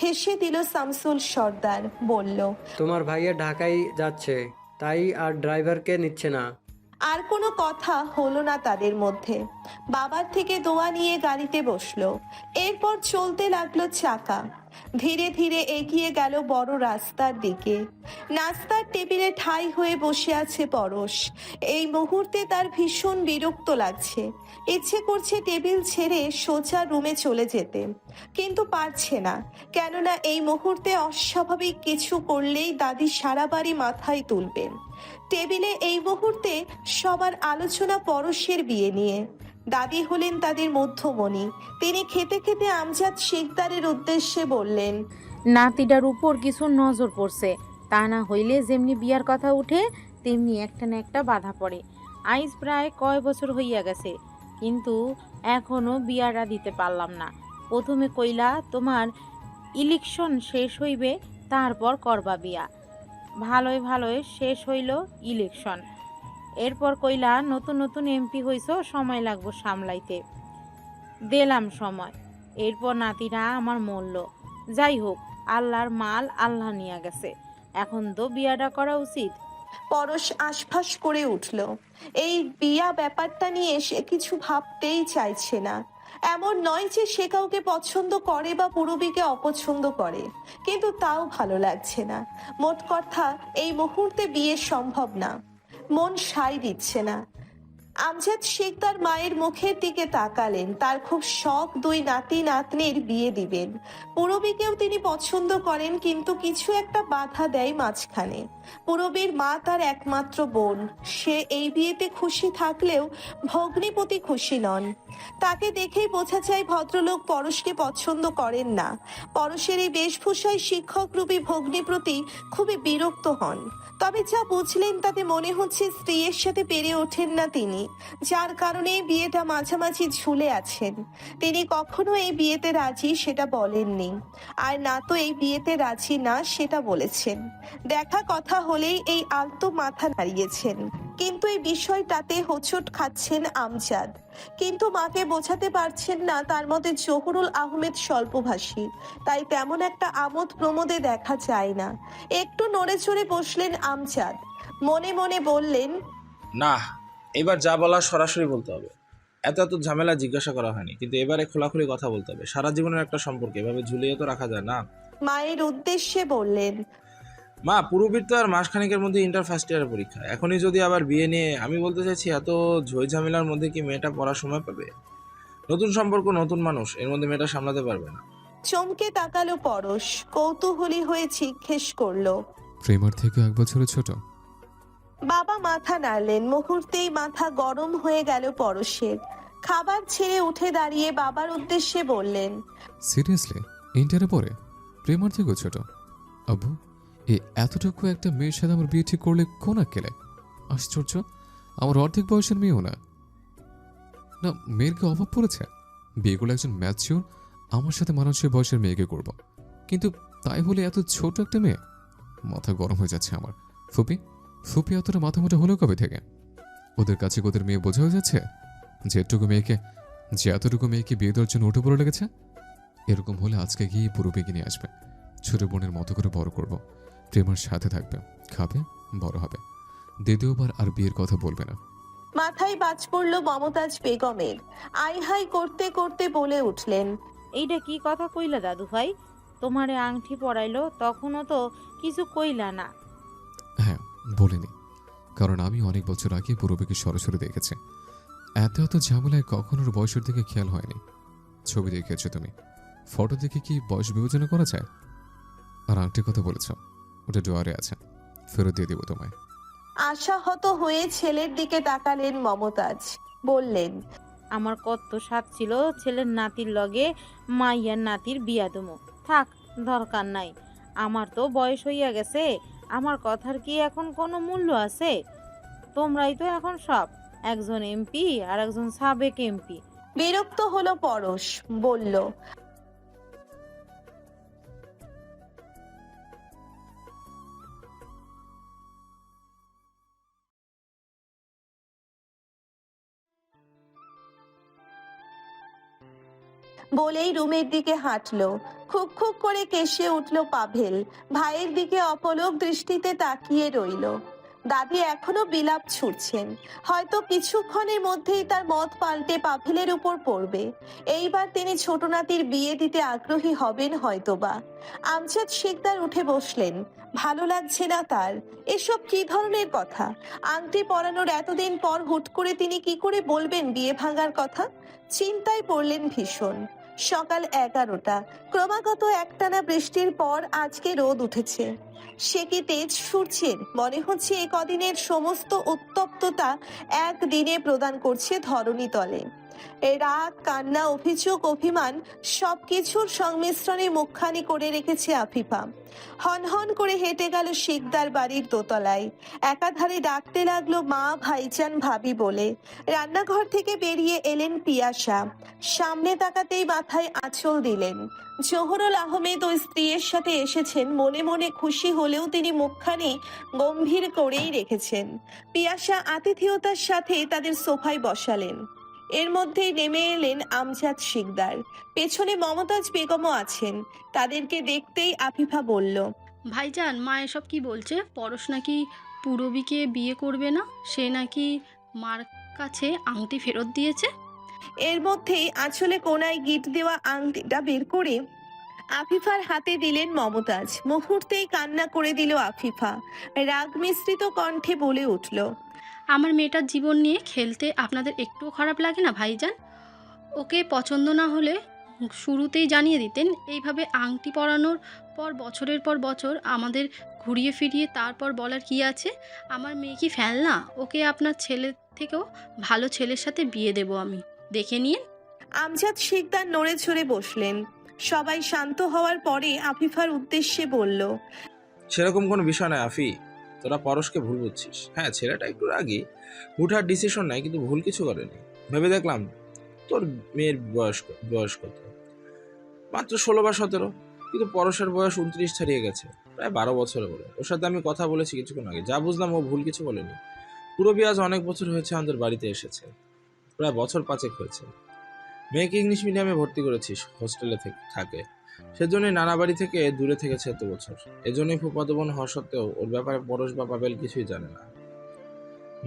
হেসে দিল শামসুল সর্দার, বলল, তোমার ভাইয়া ঢাকায় যাচ্ছে, তাই আর ড্রাইভারকে নিচ্ছে না। আর কোনো কথা হলো না তাদের মধ্যে। বাবার থেকে দোয়া নিয়ে গাড়িতে বসলো। এরপর চলতে লাগলো চাকা। ধীরে ধীরে এগিয়ে গেল বড় রাস্তার দিকে। নাস্তার টেবিলে ঠাই হয়ে বসে আছে পরশ। এই মুহূর্তে তার ভীষণ বিরক্ত লাগছে। ইচ্ছে করছে টেবিল ছেড়ে সোজা রুমে চলে যেতে, কিন্তু পারছে না। কেননা এই মুহূর্তে অস্বাভাবিক কিছু করলেই দাদি সারা বাড়ি মাথায় তুলবেন। টেবিলে এই মুহূর্তে সবার আলোচনা পরশের বিয়ে নিয়ে। দাদি হলেন তাদের মধ্যমণি। তিনি খেতে খেতে আমজাদ শিকদারের উদ্দেশ্যে বললেন, নাতিটার উপর কিছু নজর পড়ছে, তা না হইলে যেমনি বিয়ার কথা উঠে তেমনি একটা না একটা বাধা পড়ে। আইজ প্রায় কয় বছর হইয়া গেছে, কিন্তু এখনো বিয়াটা দিতে পারলাম না। প্রথমে কইলা তোমার ইলেকশন শেষ হইবে, তারপর করবা বিয়া। ভালোই ভালোই শেষ হইল ইলেকশন, এরপর কইলা নতুন নতুন এমপি হইছ, সময় লাগবো সামলাইতে। দিলাম সময়, এরপর নাতিরা আমার মরল। যাই হোক, আল্লাহর মাল আল্লাহ নিয়ে গেছে, এখন তো বিয়াটা করা উচিত। পরশ আশফাস করে উঠল। এই বিয়া ব্যাপারটা নিয়ে সে কিছু ভাবতেই চাইছে না। এমন নয় যে সে কাউকে পছন্দ করে বা পূরবীকে অপছন্দ করে, কিন্তু তাও ভালো লাগছে না। মোট কথা, এই মুহূর্তে বিয়ে সম্ভব না, মন সায় দিচ্ছে না। আমজাদ শেখ তার মায়ের মুখের দিকে তাকালেন। তার খুব শখ দুই নাতি নাতনির বিয়ে দিবেন। পূরবীকেও তিনি পছন্দ করেন, কিন্তু কিছু একটা বাধা দেয় মাঝখানে। পূরবীর মা তার একমাত্র বোন, সে এই বিয়েতে খুশি থাকলেও ভগ্নিপতি খুশি নন। তাকে দেখেই বোঝা যায় ভদ্রলোক পরশকে পছন্দ করেন না। পরশের এই বেশভূষায় শিক্ষক রূপী ভগ্নিপতি খুবই বিরক্ত হন। তবে যা বুঝলেন তাতে মনে হচ্ছে স্ত্রীর সাথে পেরে ওঠেন না তিনি, যার কারণে এই বিয়েটা মাঝামাঝি ঝুলে আছেন। তিনি কখনো এই বিয়েতে রাজি সেটা বলেননি, আর না তো এই বিয়েতে রাজি না সেটা বলেছেন। দেখা কথা হলেই এই আলতো মাথা নাড়িয়েছেন, কিন্তু এই বিষয়টাতে হোঁচট খাচ্ছেন আমজাদ। কিন্তু মাকে বোঝাতে পারছেন না তার মতে জহুরুল আহমেদ স্বল্পভাষী, তাই তেমন একটা আমোদ প্রমোদে দেখা যায় না। একটু নড়ে চড়ে বসলেন আমজাদ, মনে মনে বললেন, না, এবার যা বলার সরাসরি বলতে হবে। এত এত ঝামেলা জিজ্ঞাসা করা হয়নি, কিন্তু এবারে খোলাখুলি কথা বলতে হবে। সারা জীবনের একটা সম্পর্ক এভাবে ঝুলিয়ে তো রাখা যায় না। মায়ের উদ্দেশ্যে বললেন, মা, পূর্ববীর তো আর মাসখানেকের মধ্যে ইন্টার ফার্স্ট ইয়ারের পরীক্ষা, এখনই যদি আবার বিয়ে নিয়ে, আমি বলতে চাইছি এত ঝই ঝামেলার মধ্যে কি মেয়েটা পড়ার সময় পাবে? নতুন সম্পর্ক, নতুন মানুষ, এর মধ্যে মেয়েটা সামলাতে পারবে না। চমকে তাকালো পরশ, কৌতূহলী হয়ে জিজ্ঞেস করলো, প্রেমার থেকে 1 বছরের ছোট? বাবা মাথা নাড়লেন। মুহূর্তেই মাথা গরম হয়ে গেল পরশের। খাবার ছেড়ে উঠে দাঁড়িয়ে বাবার উদ্দেশ্যে বললেন, সিরিয়াসলি? ইন্টারে পড়ে? প্রেমার থেকেও ছোট? আব্বু, এই এতটুকু একটা মেয়ের সাথে আমার বিয়ে ঠিক করলে কোন আক্কেলে? আশ্চর্য, আমার অর্ধেক বয়সের মেয়েও না। না, মেয়ের কি অভাব পড়েছে? বিয়ে করলে একজন ম্যাচিওর আমার সাথে মানানসই বয়সের মেয়েকে করব, কিন্তু তাই বলে এত ছোট একটা মেয়ে? মাথা গরম হয়ে যাচ্ছে আমার। ফুপি ফুপি এতটা মাথা মোটা হলো কবে থেকে? ওদের কাছে ওদের মেয়ে বোঝা হয়ে যাচ্ছে যে এতটুকু মেয়েকে বিয়ে দেওয়ার জন্য উঠে পড়ে লেগেছে। এরকম হলে আজকে গিয়ে পূর্বীকে নিয়ে আসবে, ছোট বোনের মতো করে বড় করব। প্রেমার সাথে থাকবে, খাবে, বড় হবে, দ্বিতীয়বার আর বিয়ের কথা বলবে না। মাথায় বাজ পড়ল মমতাজ বেগমের। আই হাই করতে করতে বলে উঠলেন, এইটা কি কথা কইলা দাদু ভাই? তোমারে আংটি পরাইলো তখনও তো কিছু কইলা না। হ্যাঁ, বলিনি, কারণ আমি অনেক বছর আগে পূর্বীকে সরাসরি দেখেছি। এত এত ঝামেলায় কখনো ওর বয়সের দিকে খেয়াল হয়নি। ছবি দেখেছো তুমি, ফটো দেখে কি বয়স বিবেচনা করা যায়? আর আংটির কথা বলেছ, ওটা ডোয়ারে আছে, ফেরত দিয়ে দেবো তোমায়। আশাহত হয়ে ছেলের দিকে তাকালেন মমতাজ, বললেন, আমার কত স্বাদ ছিল ছেলের নাতির লগে মাইয়ার নাতির বিয়া দেবো। থাক, দরকার নাই। আমার তো বয়স হইয়া গেছে, আমার কথার কি এখন কোনো মূল্য আছে? তোমরাই তো এখন সব, একজন এমপি আর একজন সাবেক এমপি। বিরক্ত হলো পরশ, বলল, বলেই রুমের দিকে হাঁটলো। খুক খুক করে কেশে উঠল পাভেল। ভাইয়ের দিকে অপলক দৃষ্টিতে তাকিয়ে রইল। দাদি এখনো বিলাপ ছুটছেন, হয়তো কিছুক্ষণের মধ্যেই তার মত পাল্টে পাভেলের উপর পড়বে। এইবার তিনি ছোট নাতির বিয়ে দিতে আগ্রহী হবেন হয়তোবা। আমজাদ শিকদার উঠে বসলেন। ভালো লাগছে না তার। এসব কি ধরনের কথা? আংটি পরানোর এতদিন পর হুট করে তিনি কি করে বলবেন বিয়ে ভাঙার কথা? চিন্তায় পড়লেন ভীষণ। সকাল 11টা, ক্রমাগত একটানা বৃষ্টির পর আজকে রোদ উঠেছে। সে কি তেজ সূর্যের? মনে হচ্ছে এ কদিনের সমস্ত উত্তপ্ততা একদিনে প্রদান করছে ধরণী তলে। এই রাগ, কান্না, অভিযোগ, অভিমান সবকিছুর সংমিশ্রণে মুখখানি করে রেখেছে আফিফা। হনহন করে হেঁটে গেল শিকদার বাড়ির দোতলায়। একাধারে ডাকতে লাগলো মা, ভাইজান, ভাবি বলে। রান্নাঘর থেকে বেরিয়ে এলেন পিয়াসা। সামনে তাকাতেই মাথায় আঁচল দিলেন। জহুরুল আহমেদ ওই স্ত্রীর সাথে এসেছেন, মনে মনে খুশি হলেও তিনি মুখখানি গম্ভীর করেই রেখেছেন। পিয়াসা আতিথেয়তার সাথে তাদের সোফায় বসালেন। এর মধ্যেই নেমে এলেন আমজাদ শিকদার। পেছনে মমতাজ বেগমও আছেন। তাদেরকে দেখতেই আফিফা বলল, ভাইজান, মা এসব কি বলছে? পরশ নাকি পূরবীকে বিয়ে করবে না, সে নাকি মার কাছে আংটি ফেরত দিয়েছে। এর মধ্যেই আঁচলে কোনায় গিট দেওয়া আংটিটা বের করে আফিফার হাতে দিলেন মমতাজ। মুহূর্তেই কান্না করে দিল আফিফা। রাগ মিশ্রিত কণ্ঠে বলে উঠল, আমার মেয়েটার জীবন নিয়ে খেলতে আপনাদের একটুও খারাপ লাগে না ভাইজান? ওকে পছন্দ না হলে শুরুতেই জানিয়ে দিতেন। এইভাবে আংটি পরানোর পর বছরের পর বছর আমাদের ঘুরিয়ে ফিরিয়ে তারপর বলার কি আছে? আমার মেয়ে কি ফেলনা? ওকে আপনার ছেলের থেকেও ভালো ছেলের সাথে বিয়ে দেব আমি, দেখে নিন। আমজাদ শিকদার নড়ে চড়ে বসলেন। সবাই শান্ত হওয়ার পরে আফিফার উদ্দেশ্যে বলল, সেরকম কোনো বিষয় নয় আফি, তোরা পরশকে ভুল বুঝছিস। হ্যাঁ, ছেলেটা একটু রাগী, হুটহাট ডিসিশন নেয়, কিন্তু ভুল কিছু করেনি। ভেবে দেখলাম তোর মেয়ের বয়স কত, মাত্র 16 বা 17, কিন্তু পরশের বয়স 29 ছাড়িয়ে গেছে, প্রায় 12 বছরে বলে। ওর সাথে আমি কথা বলেছি কিছুক্ষণ আগে, যা বুঝলাম ও ভুল কিছু বলেনি। পূরবী আজ অনেক বছর হয়েছে আমাদের বাড়িতে এসেছে, প্রায় বছর 5 হয়েছে। মেয়েকে ইংলিশ মিডিয়ামে ভর্তি করেছিস, হোস্টেলে থাকে, সেজন্যই নানা বাড়ি থেকে দূরে থেকেছে এত বছর। এজন্যই ফুফাতো বোন হওয়া সত্ত্বেও ওর ব্যাপারে পরশ বা পাবেল কিছুই জানে না।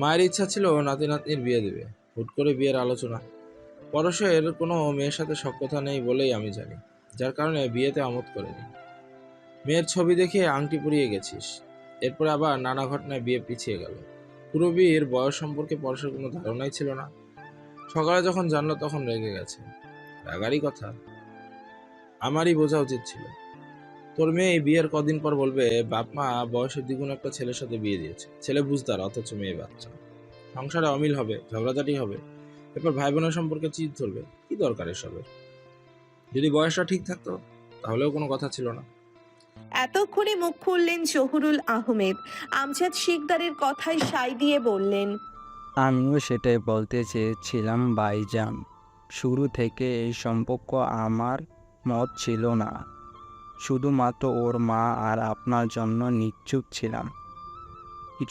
মায়ের ইচ্ছা ছিল নাতি নাতনির বিয়ে দেবে, হুট করে বিয়ের আলোচনা। পরশের কোনো মেয়ের সাথে সখ্যতা নেই বলেই আমি জানি, যার কারণে বিয়েতে আমোদ করেনি। মেয়ের ছবি দেখে আংটি পরিয়ে গেছিস, এরপরে আবার নানা ঘটনায় বিয়ে পিছিয়ে গেল। পূরবীর বয়স সম্পর্কে পরশের কোনো ধারণাই ছিল না। সকালে যখন জানলো তখন রেগে গেছে। রাগারই কথা, আমারই বোঝা উচিত ছিল। তোর মেয়ে বিয়ের কদিন পর বলবে বাপ মা বয়সের দ্বিগুণ একটা ছেলের সাথে বিয়ে দিয়েছে। ছেলে বুঝদার, অথচ মেয়ে বাচ্চা। সংসারে অমিল হবে, ঝগড়াঝাটি হবে, এরপর ভাই বোনের সম্পর্কে চিৎ ধরবে। কি দরকার এসবের? যদি বয়সটা ঠিক থাকতো তাহলেও কোনো কথা ছিল না। এতক্ষণে মুখ খুললেন জহুরুল আহমেদ। আমজাদ শিকদারের কথায় সায় দিয়ে বললেন, আমিও সেটাই বলতে চেয়েছিলাম ভাইজান। শুরু থেকে এই সম্পর্ক আমার মত ছিল না, শুধুমাত্র ওর মা আর আপনার জন্য নিশ্চুপ ছিলাম।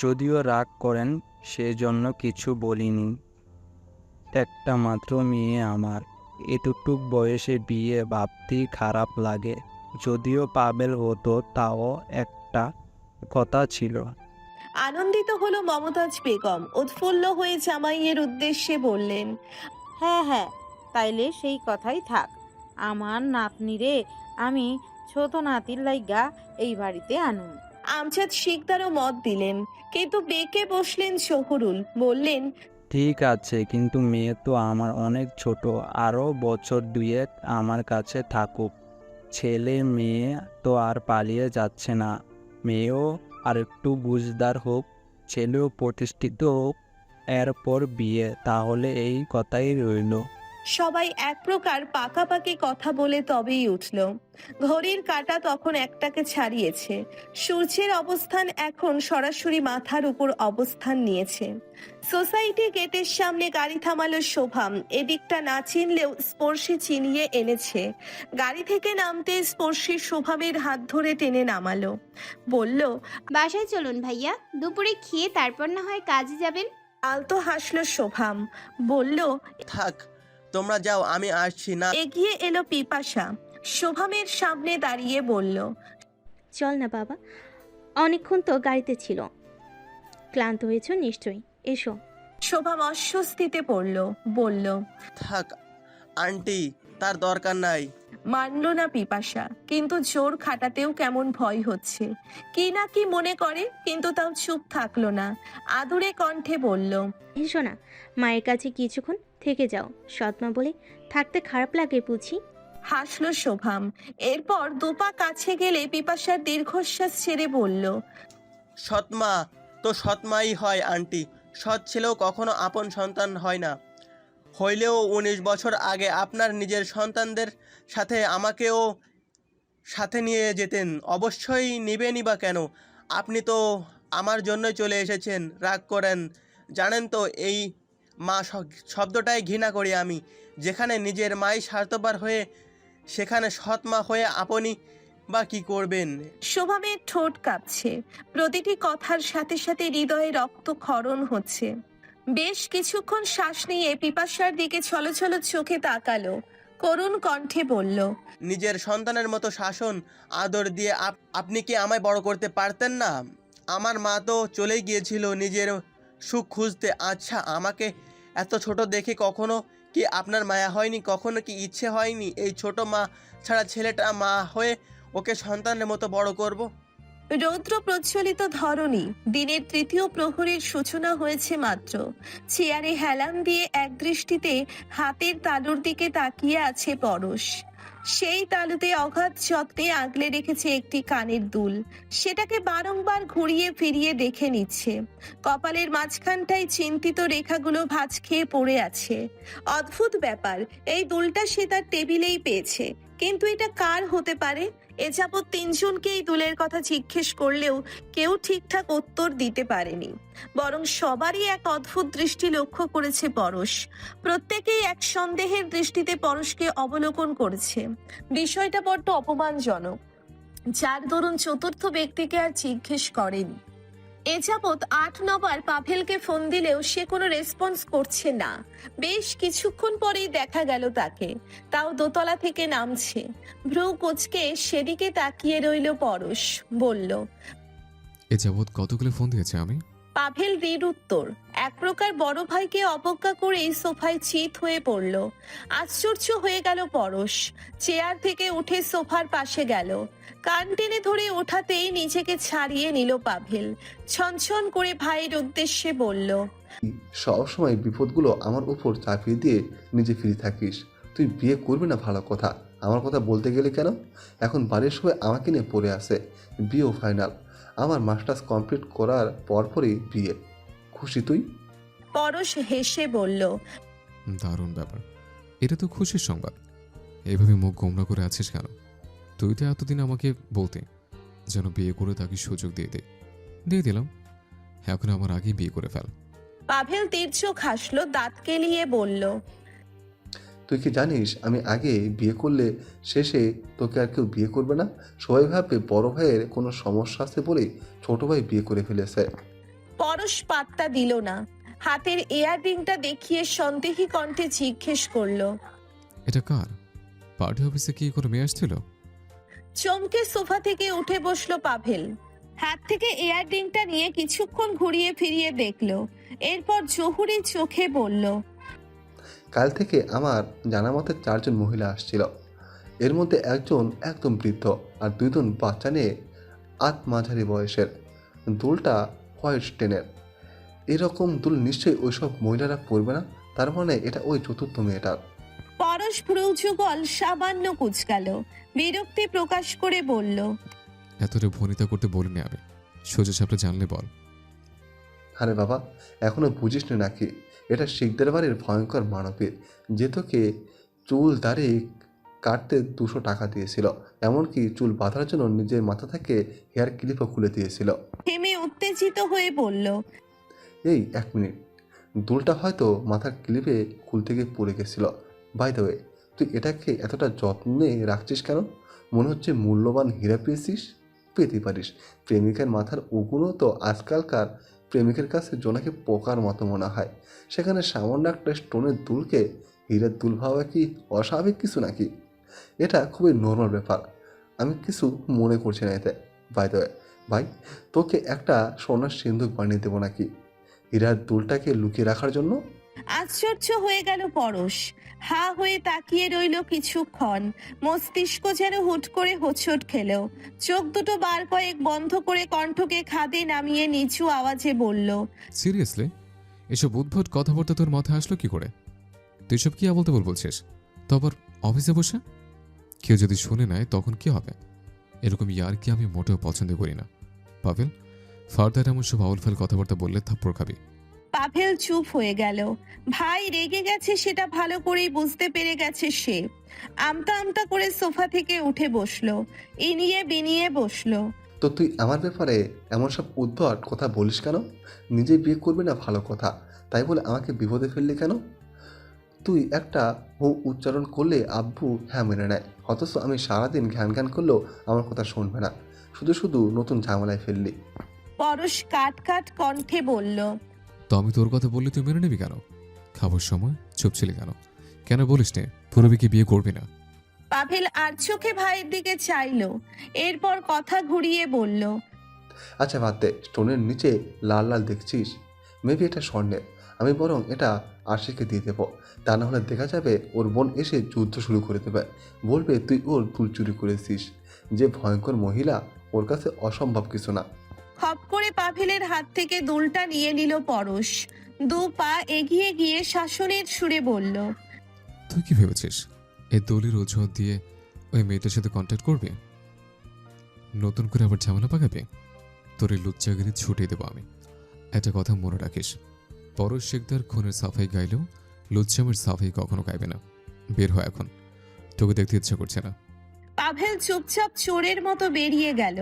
যদিও রাগ করেন সেজন্য কিছু বলিনি। একটা মাত্র মেয়ে আমার, এতটুক বয়সে বিয়ে ভাবতেই খারাপ লাগে। যদিও পাবেল হতো তাও একটা কথা ছিল। আনন্দিত হলো মমতাজ বেগম। উৎফুল্ল হয়ে জামাইয়ের উদ্দেশ্যে বললেন, হ্যাঁ হ্যাঁ, তাইলে সেই কথাই থাক। আমার নাতনিরে আমি ছোট নাতির লাইগা এই বাড়িতে আনুন। আমজাদ শিকদারও মত দিলেন, কিন্তু বেঁকে বসলেন জহুরুল। বললেন, ঠিক আছে, কিন্তু মেয়ে তো আমার অনেক ছোট, আরও বছর দুয়েক আমার কাছে থাকুক। ছেলে মেয়ে তো আর পালিয়ে যাচ্ছে না। মেয়েও আর একটু বুঝদার হোক, ছেলেও প্রতিষ্ঠিত হোক, এরপর বিয়ে। তাহলে এই কথাই রইল। সবাই এক প্রকার পাকাপাকি কথা বলে তবেই উঠল। ঘড়ির কাঁটা তখন একটাকে ছাড়িয়েছে। সূর্যের অবস্থান এখন সরাসরি মাথার উপর অবস্থান নিয়েছে। সোসাইটি গেটের সামনে গাড়ি থামালো শোভাম। এদিকটা না চিনলেও স্পর্শী চিনিয়ে এনেছে। গাড়ি থেকে নামতে স্পর্শী শোভামের হাত ধরে টেনে নামালো। বলল, বাসায় চলুন ভাইয়া, দুপুরে খেয়ে তারপর না হয় কাজে যাবেন। আলতো হাসলো শোভাম। বলল, থাক, তোমরা যাও, আমি আসছি না। এগিয়ে এলো পিপাসা। শোভামের সামনে দাঁড়িয়ে বলল, চল না বাবা, অনেকক্ষণ তো গাড়িতে ছিল, ক্লান্ত হয়েছ নিশ্চয়ই, এসো। শোভাম অস্বস্তিতে পড়ল। বলল, থাক আন্টি, তার দরকার নাই। মানল না পিপাসা, কিন্তু জোর খাটাতেও কেমন ভয় হচ্ছে। কি না কি মনে করে, কিন্তু তাও চুপ থাকলো না। আদুরে কণ্ঠে বলল, এসো না, মায়ের কাছে কিছুক্ষণ থেকে যাও। সৎমা বলে থাকতে খারাপ লাগে বুঝি? হাসলো শোভাম। এরপর দুপা কাছে গেলে পিপাসার দীর্ঘশ্বাস ছেড়ে বলল, সৎমা তো সৎমাই হয় আন্টি, সৎ ছেলেও কখনো আপন সন্তান হয় না। হইলেও 19 বছর আগে আপনার নিজের সন্তানদের সাথে আমাকেও সাথে নিয়ে যেতেন। অবশ্যই নেবেনই বা কেন? আপনি তো আমার জন্যই চলে এসেছেন। রাগ করেন, জানেন তো এই মা শব্দটাই ঘৃণা করি আমি। যেখানে নিজের মাই স্বার্থপর হয়ে সেখানে সৎ মা হয়ে আপনি বা কি করবেন? শোভামের ঠোঁট কাঁপছে, প্রতিটি কথার সাথে সাথে হৃদয়ে রক্তক্ষরণ হচ্ছে। বেশ কিছুক্ষণ শ্বাস নিয়ে পিপাসার দিকে ছলছল চোখে তাকালো, করুণ কণ্ঠে বলল, নিজের সন্তানের মতো শাসন আদর দিয়ে আপনি কি আমায় বড় করতে পারতেন না? আমার মা তো চলেই গিয়েছিল নিজের সুখ খুঁজতে। আচ্ছা, আমাকে এত ছোট দেখে কখনো কি আপনার মায়া হয়নি? কখনো কি ইচ্ছে হয়নি এই ছোট মা ছাড়া ছেলেটা মা হয়ে ওকে সন্তানের মতো বড় করব? রৌদ্র প্রজ্বলিত ধরণী, দিনের তৃতীয় প্রহরের সূচনা হয়েছে মাত্র। চেয়ারে হেলান দিয়ে এক দৃষ্টিতে হাতের তালুর দিকে তাকিয়ে আছে পরশ। সেই তালুতে অগাধ যত্নে আগলে রেখেছে একটি কানের দুল, সেটাকে বারংবার ঘুরিয়ে ফিরিয়ে দেখে নিচ্ছে। কপালের মাঝখানটায় চিন্তিত রেখাগুলো ভাঁজ খেয়ে পড়ে আছে। অদ্ভুত ব্যাপার, এই দুলটা সে তার টেবিলেই পেয়েছে, কিন্তু এটা কার হতে পারে? এ যাবৎ 3 জনকে এই দুলের কথা জিজ্ঞেস করলেও কেউ ঠিকঠাক উত্তর দিতে পারেনি। বরং সবারই এক অদ্ভুত দৃষ্টি লক্ষ্য করেছে পরশ। প্রত্যেকেই এক সন্দেহের দৃষ্টিতে পরশকে অবলোকন করেছে। বিষয়টা বড্ড অপমানজনক, যার দরুন চতুর্থ ব্যক্তিকে আর জিজ্ঞেস করেনি। এ যাবৎ 8-9 বার পাভেলকে ফোন দিলেও সে কোনো রেসপন্স করছে না। বেশ কিছুক্ষণ পরেই দেখা গেল তাকে, তাও দোতলা থেকে নামছে। ভ্রু কুঁচকে সেদিকে তাকিয়ে রইল পরশ, বলল, এ যাবৎ কতগুলো ফোন দিয়েছে আমি? পাভেল দৃঢ় উত্তর। এক প্রকার বড় ভাইকে অবজ্ঞা করেই সোফায় চিত হয়ে পড়ল। আশ্চর্য হয়ে গেল পরশ, চেয়ার থেকে উঠে সোফার পাশে গেল। কান টেনে ধরে ওঠাতেই নিজেকে ছাড়িয়ে নিল পাভেল। ছনছন করে ভাইয়ের উদ্দেশ্যে বলল, সবসময় বিপদগুলো আমার উপর চাপিয়ে দিয়ে নিজে ফিরে থাকিস। তুই বিয়ে করবি না ভালো কথা, আমার কথা বলতে গেলে কেন? এখন বাড়ির সবাই আমাকে নিয়ে পড়ে আসে, বিয়েও ফাইনাল। আমার মাস্টার্স কমপ্লিট করার পরপরই বিয়ে। খুশি তুই? পরশ হেসে বলল, দারুণ ব্যাপার, এটা তো খুশির সংবাদ। এভাবে মুখ গোমরা করে আছিস কেন? তুই তো এতদিন আমাকে বলতে যেন বিয়ে করে তাকে সুযোগ দিয়ে দিলাম। এখন আমার আগেই বিয়ে করে ফেল। পাভেল তীর্যক হাসলো, দাঁত কেলিয়ে বলল, তুই কি জানিস আমি আগে বিয়ে করলে শেষে তোকে আর কেউ বিয়ে করবে না? সবাই ভাববে বড় ভাইয়ের কোনো সমস্যা আছে বলেই ছোট ভাই বিয়ে করে ফেলেছে। পরশ পাত্তা দিল না। হাতের ইয়াররিংটা দেখিয়ে সন্দেহী কণ্ঠে জিজ্ঞেস করলো, এটা কার? পার্টি অফিসে কি করে মেয়ে আসছিল? চমকে সোফা থেকে উঠে বসলো পাভেল। হাত থেকে ইয়াররিংটা নিয়ে কিছুক্ষণ ঘুরিয়ে ফিরিয়ে দেখলো, এরপর জহুরি চোখে বলল, কাল থেকে আমার জানা মতে 4 জন মহিলা আসছিল। এর মধ্যে একজন একদম বৃদ্ধ আর 2 জন বাচ্চা নিয়ে মাঝারি বয়সের। দুলটা হোয়াইট স্টেনের। এরকম দুল নিশ্চয়ই ওইসব মহিলারা পরবে না। তার মানে এটা ওই চতুর্থ মেয়েটার। পরশ ভ্রুযুগল সামান্য কুঁচকাল, বিরক্তি প্রকাশ করে বলল, এতটা ভনিতা করতে বলিনি আমি, সোজা সাপটা জানলে বল। আরে বাবা, এখনো বুঝিস না নাকি? এটা শিখদের বাড়ির ভয়ঙ্কর মানবীর, যে তোকে চুল দাড়ি কাটতে 200 টাকা দিয়েছিল, এমনকি চুল বাঁধার জন্য নিজের মাথা থেকে হেয়ার ক্লিপও খুলে দিয়েছিল। থেমে উত্তেজিত হয়ে বলল, এই 1 মিনিট, দুলটা হয়তো মাথার ক্লিপে খুলতে গিয়ে পড়ে গেছিল। বাই দ্য ওয়ে, তুই এটাকে এতটা যত্নে রাখছিস কেন? মনে হচ্ছে মূল্যবান হীরা পেতে পারিস। প্রেমিকার মাথার ওগুলো তো আজকালকার প্রেমিকের কাছে জোনাকে পোকার মতো মনে হয়। সেখানে সামান্য একটা স্টোনের দুলকে হীরের দুল ভাবা কি অস্বাভাবিক কিছু নাকি? এটা খুবই নর্মাল ব্যাপার, আমি কিছু মনে করছি না এতে। বাই দ্য ওয়ে ভাই, তোকে একটা সোনার সিন্ধুক বানিয়ে দেবো নাকি হীরার দুলটাকে লুকিয়ে রাখার জন্য? আশ্চর্য হয়ে গেল পরশ। হা হয়ে তাকিয়ে রইল কিছুক্ষণ। মস্তিষ্ক যেন হুট করে হোঁচট খেল। চোখ দুটো বার কয়েক বন্ধ করে কণ্ঠকে খাদে নামিয়ে নিচু আওয়াজে বলল, সিরিয়াসলি, এসব উদ্ভট কথাবার্তা তোর মাথায় আসলো কি করে? তুই সব কি বলতে বলছিস? তো আবার অফিসে বসে কেউ যদি শুনে নেয় তখন কি হবে? এরকম ইয়ার কি আমি মোটেও পছন্দ করি না। পাভেল, ফার্দার এমন সব আউলফেল কথাবার্তা বললে থাপ্পড় খাবি। পাভেল চুপ হয়ে গেল। ভাই রেগে গেছে সেটা ভালো করেই বুঝতে পেরে গেছে সে। আমতা আমতা করে সোফা থেকে উঠে বসলো, ইনিয়ে বিনিয়ে বসলো। তো তুই আমার ব্যাপারে এমন সব উদ্ভট কথা বলিস কেন? নিজে বিয়ে করবি না ভালো কথা, তাই বলে আমাকে বিপদে ফেললি কেন? তুই একটা হু উচ্চারণ করলে আব্বু হ্যাঁ মেনে নেয়, অথচ আমি সারাদিন ঘ্যান ঘ্যান করলেও আমার কথা শুনবে না। শুধু শুধু নতুন ঝামেলায় ফেললি। পরশ কাট কাট কণ্ঠে বলল, তো আমি তোর কথা বললে তুই মেনে নিবি কেন? খাবার সময় চুপ ছিলি কেন? কেন বলিস নে পূরবীকে বিয়ে করবি না? পাভেল আর চোখে ভাইয়ের দিকে চাইলো, এরপর কথা ঘুরিয়ে বলল, আচ্ছা বাদ দে, স্টোনের নিচে লাল লাল দেখছিস, মেবি এটা স্বর্ণের। আমি বরং এটা আশিকে দিয়ে দেবো, তা না হলে দেখা যাবে ওর বোন এসে যুদ্ধ শুরু করে দেবে, বলবে তুই ওর ফুল চুরি করেছিস। যে ভয়ঙ্কর মহিলা, ওর কাছে অসম্ভব কিছু না। খপ করে পাভেলের হাত থেকে দুলটা নিয়ে নিল পরশ। দু পা এগিয়ে গিয়ে শাসনের সুরে বলল, তুই কি ভেবেছিস এই দলির অজুহাত দিয়ে ওই মেয়েটার সাথে কন্ট্যাক্ট করবি? নতুন করে আবার ঝামেলা পাকাবি? তোর এই লুচ্চাগিরি ছুটিয়ে দেবো আমি। একটা কথা মনে রাখিস, পরশ শেখদার খুনের সাফাই গাইলেও লুচ্চামের সাফাই কখনো গাইবে না। বের হয় এখন, তোকে দেখতে ইচ্ছা করছে না। পাভেল চুপচাপ চোরের মতো বেরিয়ে গেল।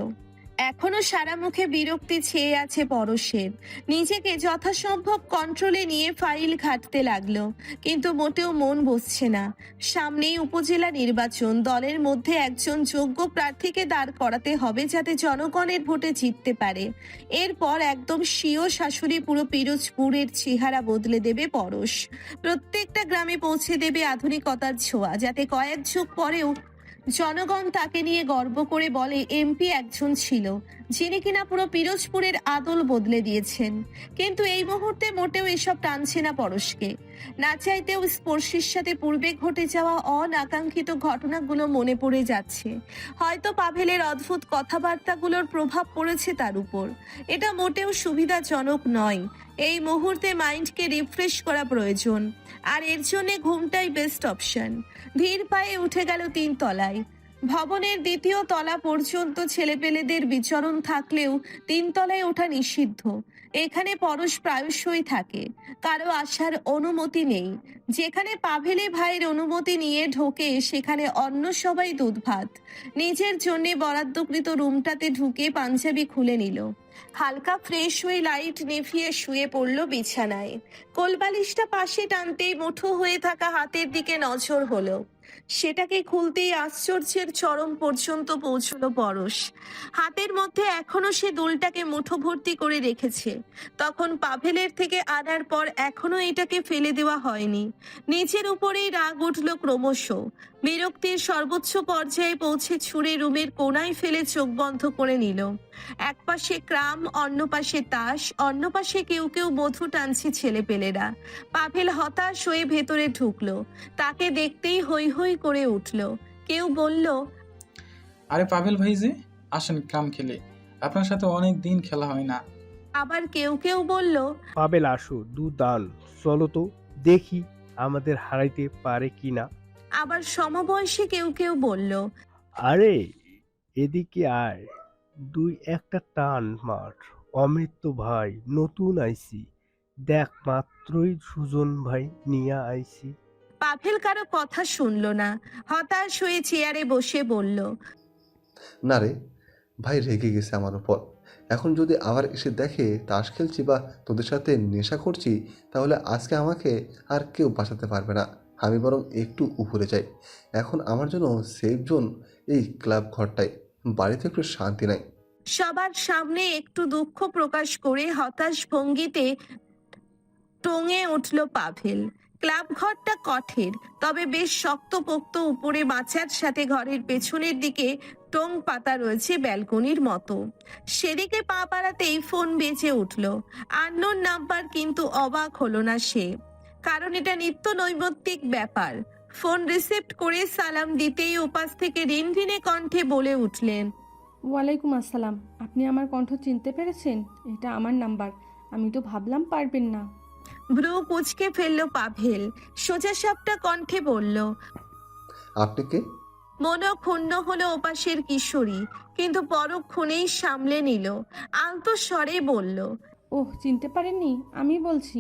এখনো সারা মুখে বিরক্তি ছেয়ে আছে পরশের। নিজেকে যথাসম্ভব কন্ট্রোলে নিয়ে ফাইল ঘাঁটতে লাগলো, কিন্তু মোটেও মন বসছে না। সামনেই উপজেলা নির্বাচন, দলের মধ্যে একজন যোগ্য প্রার্থীকে দাঁড় করাতে হবে যাতে জনগণের ভোটে জিততে পারে। এরপর একদম স্বীয় শাশুড়ি পুরো পিরোজপুরের চেহারা বদলে দেবে পরশ। প্রত্যেকটা গ্রামে পৌঁছে দেবে আধুনিকতার ছোঁয়া, যাতে কয়েক যুগ পরেও জনগণ তাকে নিয়ে গর্ব করে বলে এমপি একজন ছিল যিনি কিনা পুরো পিরোজপুরের আদল বদলে দিয়েছেন। কিন্তু এই মুহূর্তে মোটেও এসব টানছে না পরশকে। না চাইতেও স্পর্শীর সাথে পূর্বে ঘটে যাওয়া অনাকাঙ্ক্ষিত ঘটনাগুলো মনে পড়ে যাচ্ছে। হয়তো পাভেলের অদ্ভুত কথাবার্তাগুলোর প্রভাব পড়েছে তার উপর। এটা মোটেও সুবিধাজনক নয়। এই মুহূর্তে মাইন্ডকে রিফ্রেশ করা প্রয়োজন, আর এর জন্য ঘুমটাই বেস্ট অপশন। ধীর পায়ে উঠে গেল 3 তলায়। ভবনের 2য় তলা পর্যন্ত ছেলেপেলেদের বিচরণ থাকলেও 3 তলায় ওঠা নিষিদ্ধ। এখানে পরশ প্রায়শই থাকে, কারো আসার অনুমতি নেই। যেখানে পাভেলে ভাইয়ের অনুমতি নিয়ে ঢোকে সেখানে অন্য সবাই দুধ ভাত। নিজের জন্য বরাদ্দকৃত রুমটাতে ঢুকে পাঞ্জাবি খুলে নিল। হালকা ফ্রেশ হয়ে লাইট নিভিয়ে শুয়ে পড়ল বিছানায়। কোলবালিশটা পাশে টানতেই মুঠো হয়ে থাকা হাতের দিকে নজর হলো। সেটাকে খুলতেই আশ্চর্যের চরম পর্যন্ত পৌঁছলো পরশ। হাতের মধ্যে এখনো সে দুলটাকে মুঠো ভর্তি করে রেখেছে। তখন পাভেলের থেকে আনার পর এখনো এটাকে ফেলে দেওয়া হয়নি। নিজের উপরেই রাগ উঠল ক্রমশ। বিরক্তির সর্বোচ্চ পর্যায়ে পৌঁছে ছুঁড়ে রুমের কোনায় ফেলে চোখ বন্ধ করে নিল। এক পাশে ক্রাম, অন্য পাশে তাস, অন্য পাশে কেউ কেউ মধু টানছে ছেলেপেলেরা। পাভেল হতাশ হয়ে ভেতরে ঢুকলো। তাকে দেখতেই হৈ হৈ করে উঠল। কেউ বলল, আরে পাভেল ভাই যে, আসেন ক্রাম খেলে, আপনার সাথে অনেক দিন খেলা হয় না। আবার কেউ কেউ বলল, পাবেল আসো দুদান, চলো তো দেখি আমাদের হারাইতে পারে কিনা। আবার সমবয়সী কেউ কেউ বলল, আরে এদিকে আয়, দুই একটা টান মার। অমিত ভাই নতুন আইছি, দেখ মাত্রই সুজন ভাই নিয়ে আইছি। পাভেল কারো কথা শুনলো না। হতাশ হয়ে চেয়ারে বসে বলল, না রে ভাই, রেগে গেছে আমার উপর। এখন যদি আবার এসে দেখে তাস খেলছি বা তোদের সাথে নেশা করছি, তাহলে আজকে আমাকে আর কেউ বাঁচাতে পারবে না। আমি বরং একটু উপরে যাই। এখন আমার জন্য সেফ জোন এই ক্লাব ঘরটাই, বাড়িতে একটু শান্তি নাই। সবার সামনে একটু দুঃখ প্রকাশ করে হতাশ ভঙ্গিতে টঙে উঠল পাভেল। ক্লাব ঘরটা কঠের, তবে বেশ শক্তপোক্ত। উপরে মাচার সাথে ঘরের পেছনের দিকে টোং পাতা রয়েছে ব্যালকনির মতো। সেদিকে পা বাড়াতেই ফোন বেজে উঠল। আননোন নাম্বার, কিন্তু অবাক হলো না সে, কারণ এটা নিত্য নৈমিত্তিক ব্যাপার। ফোন রিসিভ করে সালাম দিতেই ওপাশ থেকে রিনরিনে কণ্ঠে বলে উঠলেন, ওয়ালাইকুম আসসালাম। আপনি আমার কণ্ঠ চিনতে পেরেছেন? এটা আমার নাম্বার। আমি তো ভাবলাম পারবেন না। ভ্রু কুঁচকে ফেললো পাভেল। সোজা সাপটা কণ্ঠে বলল, আপনি কে? মনও ক্ষুণ্ণ হলো ওপাশের কিশোরী, কিন্তু পরক্ষণেই সামলে নিল। আলতো স্বরে বলল, ওহ, চিনতে পারেননি? আমি বলছি।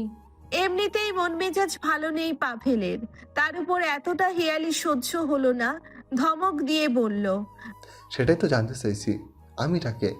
এমনিতেই মন মেজাজ ভালো নেই পাভেলের, তার উপর এতটা হেয়ালি সহ্য হলো না, ধমক দিয়ে বলল। সেটাই তো জানতে চাইছি, আমিটাকে।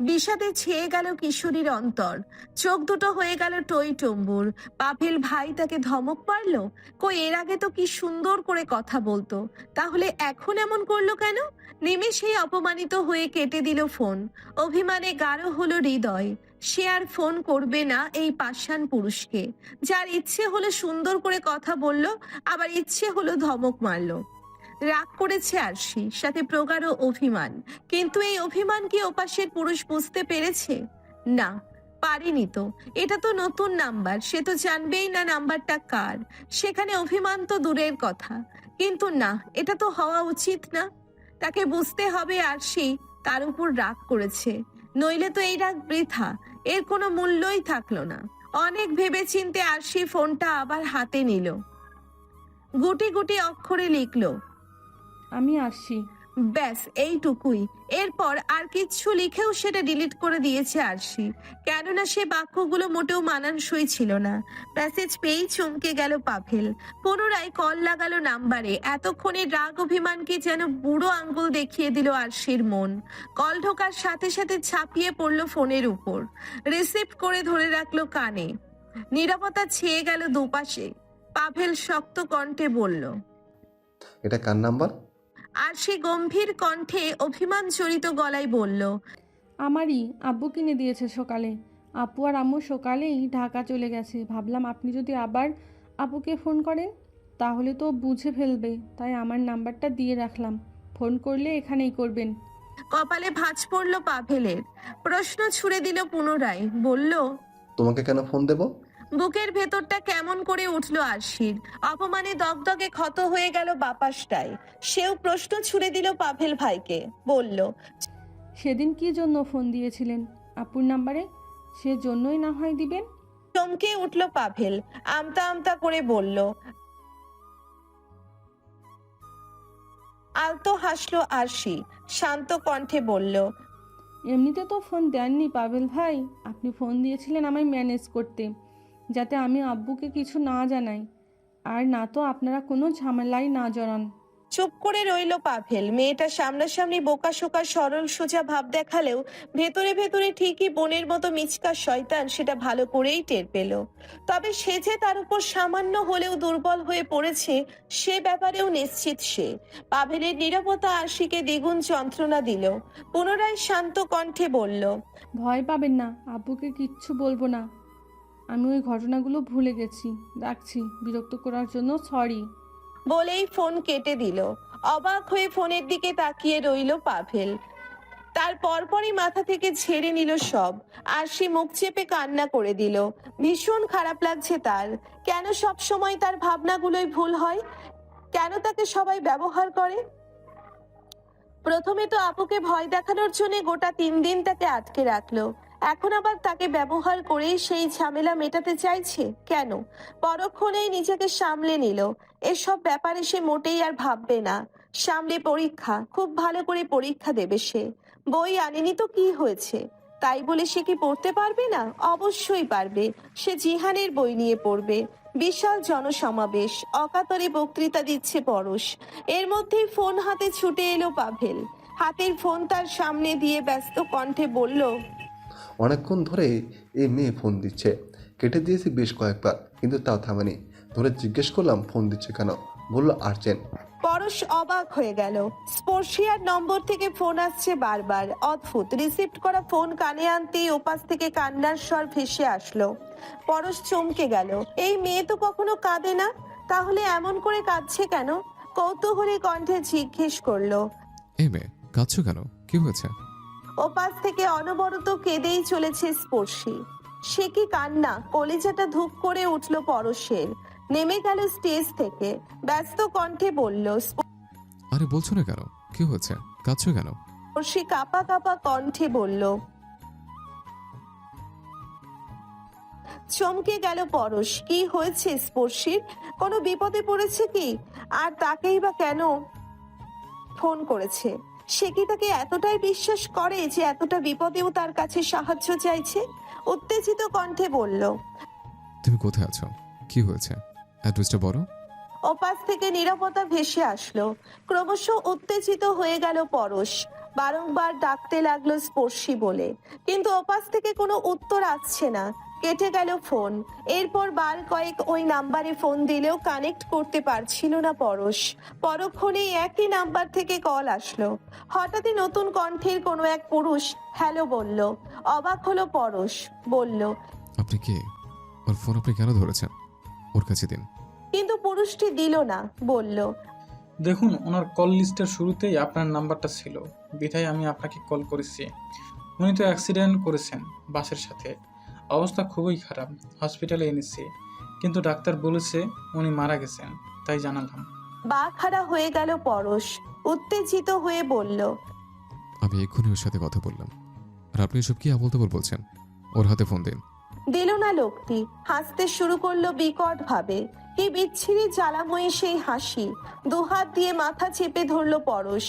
বিষাদে ছেয়ে গেল কিশোরীর অন্তর, চোখ দুটো হয়ে গেল টই টম্বুর। পাভেল ভাই তাকে ধমক মারলো? কই এর আগে তো কি সুন্দর করে কথা বলতো, তাহলে এখন এমন করলো কেন? নিমেষেই অপমানিত হয়ে কেটে দিল ফোন। অভিমানে গাঢ় হলো হৃদয়। সে আর ফোন করবে না এই পাষাণ পুরুষকে, যার ইচ্ছে হলো সুন্দর করে কথা বলল, আবার ইচ্ছে হলো ধমক মারলো। রাগ করেছে আরশি, সাথে প্রগাঢ় অভিমান। কিন্তু এই অভিমান কি ওপাশের পুরুষ বুঝতে পেরেছে? না, পারেনি তো। এটা তো নতুন নাম্বার, সে তো জানবেই না নাম্বারটা কার। সেখানে অভিমান তো দূরের কথা, কিন্তু না, এটা তো হওয়া উচিত না। তাকে বুঝতে হবে আরশি তার উপর রাগ করেছে, নইলে তো এই রাগ বৃথা, এর কোনো মূল্যই থাকলো না। অনেক ভেবেচিন্তে আরশি ফোনটা আবার হাতে নিল, গুটি গুটি অক্ষরে লিখলো, আমি আসছি। ব্যাস এইটুকুই। এরপর আর কিচ্ছু লিখেও সেটা ডিলিট করে দিয়েছে আরশি, কেননা সে বাক্যগুলো মোটেও মানানসই ছিল না। মেসেজ পেয়েই চমকে গেল পাভেল। পুনরায় কল লাগালো নাম্বারে। এতক্ষণে রাগ অভিমানকে যেন বুড়ো আঙ্গুল দেখিয়ে দিল আরশির মন। কল ঢোকার সাথে সাথে ছাপিয়ে পড়লো ফোনের উপর, রিসিভ করে ধরে রাখলো কানে। নীরবতা ছেয়ে গেল দুপাশে। পাভেল শক্ত কণ্ঠে বলল, এটা কার নাম্বার? আর সে গম্ভীর কণ্ঠে অভিমান জড়িত গলায় বলল, আমারই, আব্বু কিনে দিয়েছে সকালে। আপু আর আম্মু সকালেই ঢাকা চলে গেছে। ভাবলাম আপনি যদি আবার আপুকে ফোন করেন তাহলে তো বুঝে ফেলবে, তাই আমার নাম্বারটা দিয়ে রাখলাম। ফোন করলে এখানেই করবেন। কপালে ভাঁজ পড়ল পাভেলের। প্রশ্ন ছুড়ে দিল পুনরায়, বলল, তোমাকে কেন ফোন দেব? বুকের ভেতরটা কেমন করে উঠল আরশির। অপমানে দগদগে ক্ষত হয়ে গেল বাপাসটায়। সেও প্রশ্ন ছুড়ে দিল পাভেল ভাইকে, বলল, সেদিন কি জন্য ফোন দিয়েছিলেন আপুর নাম্বারে? সে জন্যই না হয় দিবেন। চমকে উঠল পাভেল, আমতা আমতা করে বলল। আলতো হাসলো আরশি, শান্ত কণ্ঠে বলল, এমনিতে তো ফোন দেননি পাবেল ভাই, আপনি ফোন দিয়েছিলেন আমায় ম্যানেজ করতে, যাতে আমি আব্বুকে কিছু না জানাই, আর না তো আপনারা কোনো ঝামেলাই না জড়ান। চুপ করে রইল পাভেল। মেয়েটা সামনাসামনি বোকা শোকা সরল সোজা ভাব দেখালেও ভেতরে ভেতরে ঠিকই বোনের মতো মিচকা শয়তান, সেটা ভালো করেই টের পেল। তবে সে যে তার উপর সামান্য হলেও দুর্বল হয়ে পড়েছে সে ব্যাপারেও নিশ্চিত সে। পাভেলের নীরবতা আরশিকে দ্বিগুণ যন্ত্রণা দিল। পুনরায় শান্ত কণ্ঠে বলল, ভয় পাবেন না, আব্বুকে কিচ্ছু বলবো না। আমি ওই ঘটনাগুলো ভুলে গেছি। রাখছি, বিরক্ত করার জন্য সরি। বলেই ফোন কেটে দিল। অবাক হয়ে ফোনের দিকে তাকিয়ে রইল পাভেল। তার পরপরই মাথা থেকে ঝেড়ে নিল সব। আর সে মুখ চেপে কান্না করে দিল। ভীষণ খারাপ লাগছে তার। কেন সব সময় তার ভাবনাগুলোই ভুল হয়? কেন তাকে সবাই ব্যবহার করে? প্রথমে তো আপুকে ভয় দেখানোর জন্য গোটা 3 দিন তাকে আটকে রাখলো, এখন আবার তাকে ব্যবহার করেই সেই ঝামেলা মেটাতে চাইছে কেন? পরক্ষণেই নিজেকে সামলে নিল। এসব ব্যাপারে সে মোটেই আর ভাববে না। সামনে পরীক্ষা, খুব ভালো করে পরীক্ষা দেবে সে। বই আনেনি তো কি হয়েছে, তাই বলে সে কি পড়তে পারবে না? অবশ্যই পারবে। সে জিহানের বই নিয়ে পড়বে। বিশাল জনসমাবেশ, অকাতরে বক্তৃতা দিচ্ছে পরশ। এর মধ্যেই ফোন হাতে ছুটে এলো পাভেল। হাতের ফোন তার সামনে দিয়ে ব্যস্ত কণ্ঠে বলল, অনেকক্ষণ ধরে এই মেয়ে ফোন দিচ্ছে, কেটে দিয়েছি বেশ কয়েকবার, কিন্তু তাও থামেনি। ধরে জিজ্ঞেস করলাম ফোন দিচ্ছে কেন, বললো আর্জেন্ট। পরশ অবাক হয়ে গেল। স্পর্শিয়ার নম্বর থেকে ফোন আসছে বারবার, অদ্ভুত। রিসিভ করা ফোন কানে আনতেই ওপাশ থেকে কান্নার স্বর ভেসে আসলো। পরশ চমকে গেল। এই মেয়ে তো কখনো কাঁদে না, তাহলে এমন করে কাঁদছে কেন? কৌতূহলী কণ্ঠে জিজ্ঞেস করলো, এই মেয়ে কাঁদছো কেন, কি হয়েছে? ওপাশ থেকে অনবরত কেঁদেই চলেছে স্পর্শী। সে কি কান্না! কলিজাটা ধূপ করে উঠল পরশের। নেমে গেল স্টেজ থেকে, ব্যস্ত কণ্ঠে বলল, আরে বলছো না কেন, কি হয়েছে, কাঁদছো কেন? স্পর্শী কাঁপা কাঁপা কণ্ঠে বলল। চমকে গেল পরশ। কি হয়েছে স্পর্শীর? কোনো বিপদে পড়েছে কি? আর তাকেই বা কেন ফোন করেছে? সে কি তাকে এতটাই বিশ্বাস করে যে এতটা বিপদেও তার কাছে সাহায্য চাইছে? উত্তেজিত কণ্ঠে বলল। তুমি কোথায় আছো? কি হয়েছে? অ্যাড্রেসটা বলো। ওপাশ থেকে নীরবতা ভেসে আসলো। ক্রমশ উত্তেজিত হয়ে গেল পরশ। বারংবার ডাকতে লাগলো স্পর্শী বলে, কিন্তু ওপাশ থেকে কোনো উত্তর আসছে না। কেটে গেল ফোন। এরপর বার কয়েক ওই নাম্বারে ফোন দিলেও কানেক্ট করতে পারছিল না পরশ। পরক্ষণেই একই নাম্বার থেকে কল আসলো। হঠাৎই নতুন কণ্ঠের কোনো এক পুরুষ হ্যালো বলল। অবাক হলো পরশ। বলল, আপনি কে? ওর ফোন আপনি কেন ধরেছেন? ওর কাছে দিন। কিন্তু পুরুষটি দিল না। বলল, দেখুন, ওনার কল লিস্টের শুরুতেই আপনার নাম্বারটা ছিল, বিধায় আমি আপনাকে কল করেছি। উনি তো অ্যাক্সিডেন্ট করেছেন বাসের সাথে, অবস্থা খুবই খারাপ, হসপিটালে এনেছি, কিন্তু ডাক্তার বলেছে উনি মারা গেছেন, তাই জানালাম। বাকহারা হয়ে গেল পরশ। উত্তেজিত হয়ে বলল, আমি এক্ষুনি ওর সাথে কথা বললাম, আর আপনি এসব কি আবোলতাবোল বলছেন? ওর হাতে ফোন দিন। দিল না লোকটি। হাসতে শুরু করলো বিকট ভাবে। কি বিচ্ছিরি জ্বালাময়ী সেই হাসি। দুহাত দিয়ে মাথা চেপে ধরলো পরশ।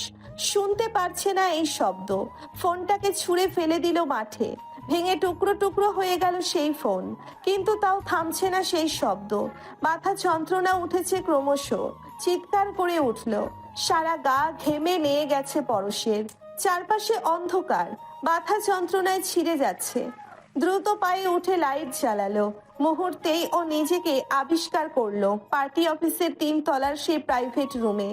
শুনতে পারছে না এই শব্দ। ফোনটাকে ছুঁড়ে ফেলে দিল মাঠে। ভেঙে টুকরো টুকরো হয়ে গেল সেই ফোন। কিন্তু তাও থামছে না সেই শব্দ। মাথা যন্ত্রণা উঠেছে ক্রমশ। চিৎকার করে উঠল। সারা গা ঘেমে নিয়ে গেছে পরশের। চারপাশে অন্ধকার। মাথা যন্ত্রণায় ছিঁড়ে যাচ্ছে। দ্রুত পায়ে উঠে লাইট জ্বালালো। মুহূর্তেই ও নিজেকে আবিষ্কার করলো পার্টি অফিসের 3 তলার সেই প্রাইভেট রুমে।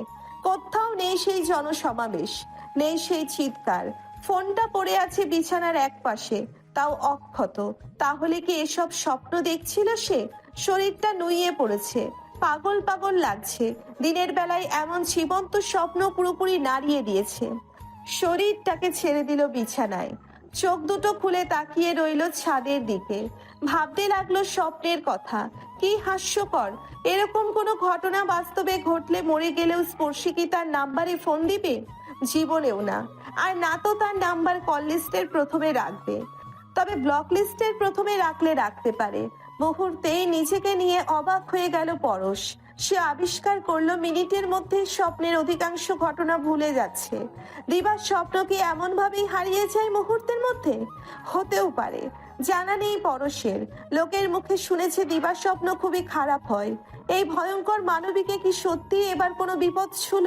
কোথাও নেই সেই জনসমাবেশ, নেই সেই চিৎকার। ফোনটা পড়ে আছে বিছানার এক পাশে, তাও অক্ষত। তাহলে কি এসব স্বপ্ন দেখছিল সে? শরীরটা নুইয়ে পড়েছে, পাগল পাগল লাগছে। দিনের বেলায় এমন জীবন্ত স্বপ্ন পুরোপুরি নাড়িয়ে দিয়েছে। শরীরটাকে ছেড়ে দিল বিছানায়। চোখ দুটো খুলে তাকিয়ে রইল ছাদের দিকে। ভাবতে লাগলো স্বপ্নের কথা। কি হাস্যকর! এরকম কোনো ঘটনা বাস্তবে ঘটলে মরে গেলেও স্পর্শী কি তার নাম্বারে ফোন দিবে? জীবনেও না। আর না তো তার নাম্বার কল লিস্টের প্রথমে রাখবে। তবে ব্লক লিস্টের প্রথমে রাখলে রাখতে পারে। মুহূর্তেই নিজেকে নিয়ে অবাক হয়ে গেল পরশ। সে আবিষ্কার করলো মিনিটের মধ্যে স্বপ্নের অধিকাংশ ঘটনা ভুলে যাচ্ছে। দিবার স্বপ্ন কি এমন ভাবেই হারিয়ে যায় মুহূর্তের মধ্যে? হতেও পারে, জানা নেই পরশের। লোকের মুখে শুনেছে দিবার স্বপ্ন খুবই খারাপ হয়। এই ভয়ঙ্কর মানবীকে কি সত্যি এবার কোনো বিপদ ছিল?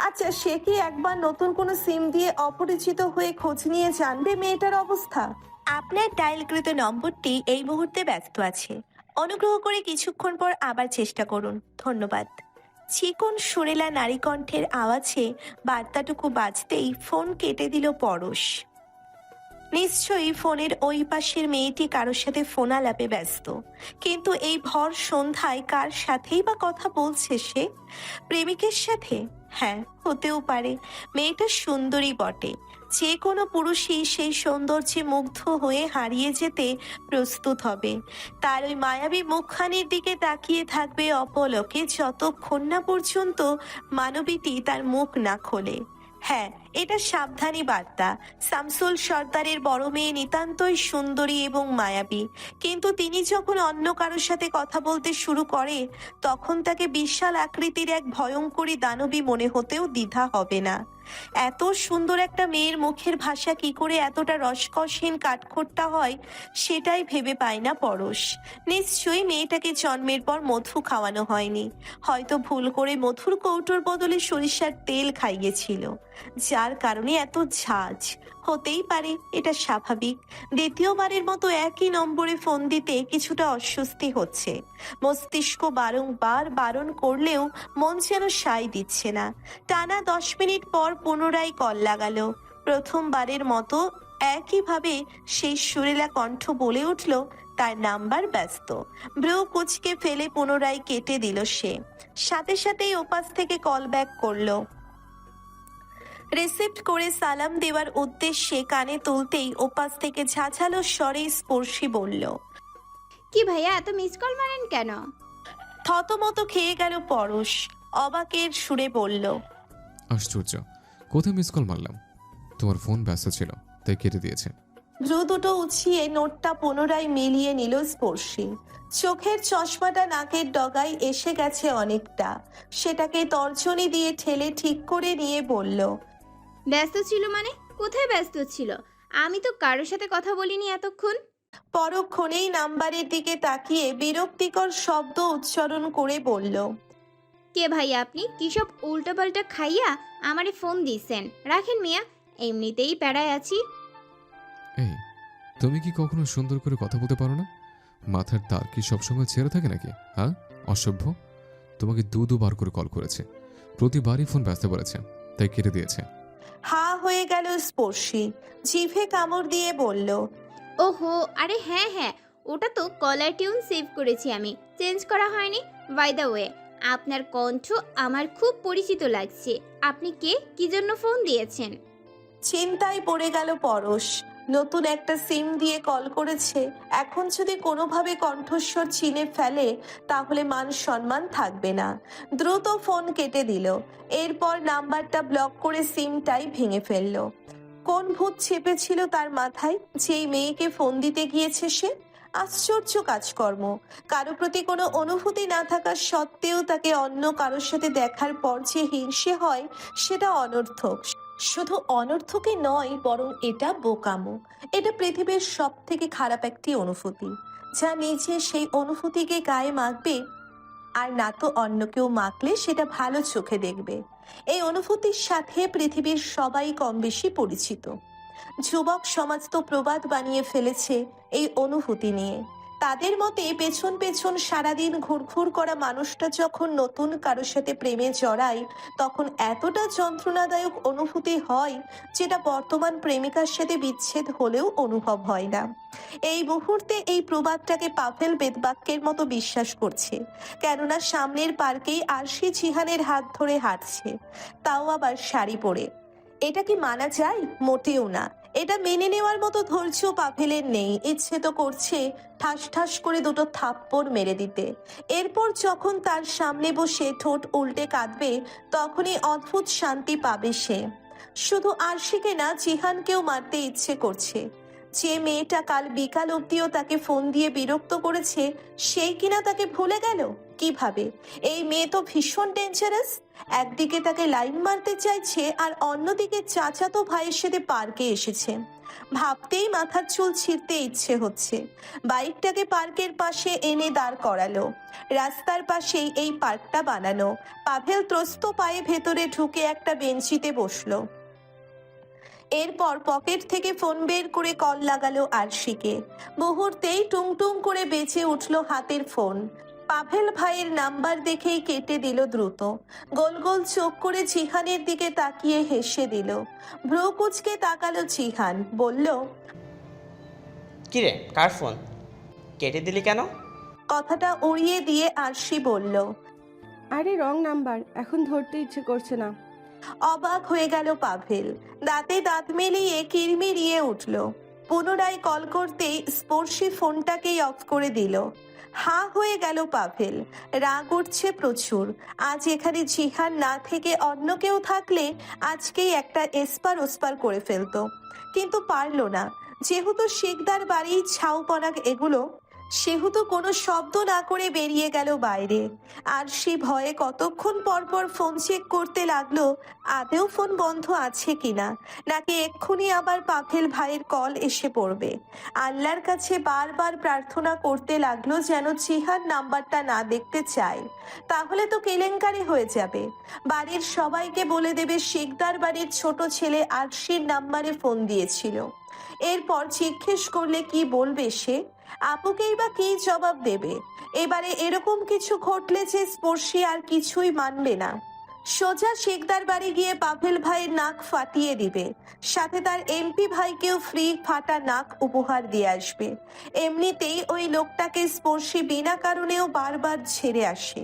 আচ্ছা, সে কি একবার নতুন কোনো সিম দিয়ে অপরিচিত হয়ে খোঁজ নিয়ে জানবে মেয়েটার অবস্থা? আপনার ডায়ালকৃত নম্বরটি এই মুহূর্তে ব্যস্ত আছে। অনুগ্রহ করে কিছুক্ষণ পর আবার চেষ্টা করুন। ধন্যবাদ। চিকন সুরেলা নারী কণ্ঠের আওয়াজে বার্তাটুকু বাজতেই ফোন কেটে দিল পরশ। নিশ্চয়ই ফোনের ওই পাশের মেয়েটি কারোর সাথে ফোন আলাপে ব্যস্ত। কিন্তু এই ভর সন্ধ্যায় কার সাথেই বা কথা বলছে সে? প্রেমিকের সাথে? হ্যাঁ, হতেও পারে। মেয়েটা সুন্দরী বটে। যে কোনো পুরুষই সেই সৌন্দর্যে মুগ্ধ হয়ে হারিয়ে যেতে প্রস্তুত হবে। তার ওই মায়াবী মুখখানির দিকে তাকিয়ে থাকবে অপলকে যতক্ষণ না পর্যন্ত মানবীটি তার মুখ না খোলে। হ্যাঁ, এটা সাবধানী বার্তা। শামসুল সর্দারের বড় মেয়ে নিতান্তই সুন্দরী এবং মায়াবী, কিন্তু তিনি যখন অন্য কারোর সাথে কথা বলতে শুরু করে তখন তাকে বিশাল আকৃতির এক ভয়ঙ্করী দানবী মনে হতেও দ্বিধা হবে না। এত সুন্দর একটা মেয়ের মুখের ভাষা কি করে এতটা রসকসহীন কাঠখোট্টা হয় সেটাই ভেবে পায় না পরশ। নিশ্চয়ই মেয়েটাকে জন্মের পর মধু খাওয়ানো হয়নি। হয়তো ভুল করে মধুর কৌটোর বদলে সরিষার তেল খাইয়েছিল, যার কারণে এত ঝাঁজ। হতেই পারে, এটা স্বাভাবিক। দ্বিতীয়বারের মতো একই নম্বরে ফোন দিতে কিছুটা অস্বস্তি হচ্ছে। মস্তিষ্ক বারংবার বারণ করলেও মন যেন সায় দিচ্ছে না। টানা 10 মিনিট পর পুনরায় কল লাগালো। প্রথমবারের মতো একইভাবে সেই সুরেলা কণ্ঠ বলে উঠল তার নাম্বার ব্যস্ত। ব্রু কুচকে ফেলে পুনরায় কেটে দিল সে। সাথে সাথেই ওপাশ থেকে কল ব্যাক করলো। রিসিভ করে সালাম দেওয়ার উদ্দেশ্যে কানে তুলতেই ওপাশ থেকে ঝাঝালো স্বরে স্পর্শী বলল, কি ভাইয়া এত মিস কল মারেন কেন? থতমত খেয়ে গেল পরশ। অবাকের সুরে বলল, আশ্চর্য, কোথায় মিস কল মারলাম? তোমার ফোন ব্যস্ত ছিল তাই কেটে দিয়েছে। ভ্রু দুটো উছিয়ে নোটটা পুনরায় মিলিয়ে নিল স্পর্শী। চোখের চশমাটা নাকের ডগায় এসে গেছে অনেকটা। সেটাকে তর্জনী দিয়ে ঠেলে ঠিক করে নিয়ে বলল, ব্যস্ত ছিল মানে? কোথায় ব্যস্ত ছিল? আমি তো কারোর সাথে কথা বলিনি এতক্ষণ। পরক্ষণেই নাম্বারের দিকে তাকিয়ে বিরক্তিকর শব্দ উচ্চারণ করে বলল, কে ভাই আপনি? কি সব উল্টাপাল্টা খাইয়া আমারে ফোন দিছেন? রাখেন মিয়া, এমনিতেই প্যারায় আছি। এই, তুমি কি কখনো সুন্দর করে কথা বলতে পারো না? মাথার তার কি সবসময় ছেড়ে থাকে নাকি? হ্যাঁ, অসভ্য। তোমাকে দুবার করে কল করেছে, প্রতিবারই ফোন ব্যস্ত বলেছে, তাই কেটে দিয়েছে। হা হয়ে গেল স্পর্শী, জিভে কামড় দিয়ে বলল, ওহো, আরে হ্যাঁ হ্যাঁ, ওটা তো কলার টিউন সেভ করেছি আমি, চেঞ্জ করা হয়নি। বাই দ্য ওয়ে, আপনার কণ্ঠ আমার খুব পরিচিত লাগছে। আপনি কে? কি জন্য ফোন দিয়েছেন? চিন্তায় পড়ে গেল পরশ। নতুন একটা সিম দিয়ে কল করেছে, এখন যদি কোনোভাবে কণ্ঠস্বর চিনে ফেলে তাহলে মান সম্মান থাকবে না। দ্রুত ফোন কেটে দিল, এরপর নাম্বারটা ব্লক করে সিমটাই ভেঙে ফেলল। কোন ভূত চেপেছিল তার মাথায় যেই মেয়েকে ফোন দিতে গিয়েছে সে? আশ্চর্য কাজকর্ম। কারো প্রতি কোনো অনুভূতি না থাকা সত্ত্বেও তাকে অন্য কারোর সাথে দেখার পর যে হিংসে হয় সেটা অনর্থক। শুধু অনর্থকই নয়, বরং এটা বোকামো। এটা পৃথিবীর সব থেকে খারাপ একটি অনুভূতি, যা নিজে সেই অনুভূতিকে গায়ে মাখবে আর না তো অন্য কেউ মাখলে সেটা ভালো চোখে দেখবে। এই অনুভূতির সাথে পৃথিবীর সবাই কম বেশি পরিচিত। যুবক সমাজ তো প্রবাদ বানিয়ে ফেলেছে এই অনুভূতি নিয়ে। তাদের মতে পেছন পেছন সারাদিন ঘুরঘুর করা মানুষটা যখন নতুন কারোর সাথে প্রেমে জড়ায় তখন এতটা যন্ত্রণাদায়ক অনুভূতি হয় যেটা বর্তমান প্রেমিকার সাথে বিচ্ছেদ হলেও অনুভব হয় না। এই মুহূর্তে এই প্রবাদটাকে পাভেল বেদবাক্যের মতো বিশ্বাস করছে, কেননা সামনের পার্কেই আরশি জিহানের হাত ধরে হাঁটছে, তাও আবার শাড়ি পরে। এটা কি মানা যায়? মোটেও না। এটা মেনে নেওয়ার মতো ধৈর্য পাভেলের নেই। ইচ্ছে তো করছে ঠাস ঠাস করে দুটো থাপ্পড় মেরে দিতে। এরপর যখন তার সামনে বসে ঠোঁট উল্টে কাঁদবে তখনই অদ্ভুত শান্তি পাবে সে। শুধু আরশিকে না, জিহানকেও মারতে ইচ্ছে করছে। যে মেয়েটা কাল বিকাল অব্দিও তাকে ফোন দিয়ে বিরক্ত করেছে সেই কিনা তাকে ভুলে গেল কিভাবে? এই মেয়ে তো ভীষণ ডেঞ্জারাস। একদিকে তাকে লাইন মারতে চাইছে আর অন্যদিকে চাচাতো ভাইয়ের সাথে পার্কে এসেছে। ভাবতেই মাথার চুল ছিঁড়তে ইচ্ছে হচ্ছে। বাইকটাকে পার্কের পাশে এনে দাঁড় করালো। রাস্তার পাশেই এই পার্কটা বানানো। পাভেল ত্রস্ত পায়ে ভেতরে ঢুকে একটা বেঞ্চিতে বসলো। এরপর পকেট থেকে ফোন বের করে কল লাগালো আরশিকে। মুহূর্তেই টুংটুং করে বেঁচে উঠল হাতের ফোন। পাভেল ভাইয়ের নাম্বার দেখেই কেটে দিল দ্রুত। গোল গোল চোখ করে জিহানের দিকে তাকিয়ে হেসে দিল। ভ্রু কুচকে তাকালো জিহান, বলল, কিরে, কার ফোন? কেটে দিলি কেন? কথাটা উড়িয়ে দিয়ে আরশি বলল, আরে রং নাম্বার, এখন ধরতে ইচ্ছে করছে না। অবাক হয়ে গেল পাভেল। দাঁতে দাঁত মিলিয়ে কিরমিরিয়ে উঠল। পুনরায় কল করতেই স্পর্শী ফোনটাকেই অফ করে দিল। হা হয়ে গেল পাভেল। রাগ উঠছে প্রচুর। আজ এখানে জিহান না থেকে অন্য কেউ থাকলে আজকেই একটা এসপার ওসপার করে ফেলতো, কিন্তু পারলো না। যেহেতু শিকদার বাড়ি ছাউপনা এগুলো, সেহেতু কোনো শব্দ না করে বেরিয়ে গেল বাইরে। আর সে ভয়ে কতক্ষণ পর পর ফোন চেক করতে লাগলো আদেও ফোন বন্ধ আছে কিনা, নাকি এক্ষুনি আবার পাভেল ভাইয়ের কল এসে পড়বে। আল্লাহর কাছে বারবার প্রার্থনা করতে লাগলো যেন জিহান নাম্বারটা না দেখতে চায়, তাহলে তো কেলেঙ্কারি হয়ে যাবে। বাড়ির সবাইকে বলে দেবে শিকদার বাড়ির ছোট ছেলে আরশির নাম্বারে ফোন দিয়েছিল। এরপর জিজ্ঞেস করলে কি বলবে সে? আপুকেই বা কি জবাব দেবে? এবারে এরকম কিছু ঘটলে যে স্পর্শী আর কিছুই মানবে না। সোজা শিকদার বাড়ি গিয়ে পাভেল ভাইয়ের নাক ফাটিয়ে দিবে, সাথে তার এমপি ভাইকেও ফ্রি ফাটা নাক উপহার দিয়ে আসবে। এমনিতেই ওই লোকটাকে স্পর্শী বিনা কারণেও বারবার ছেড়ে আসে।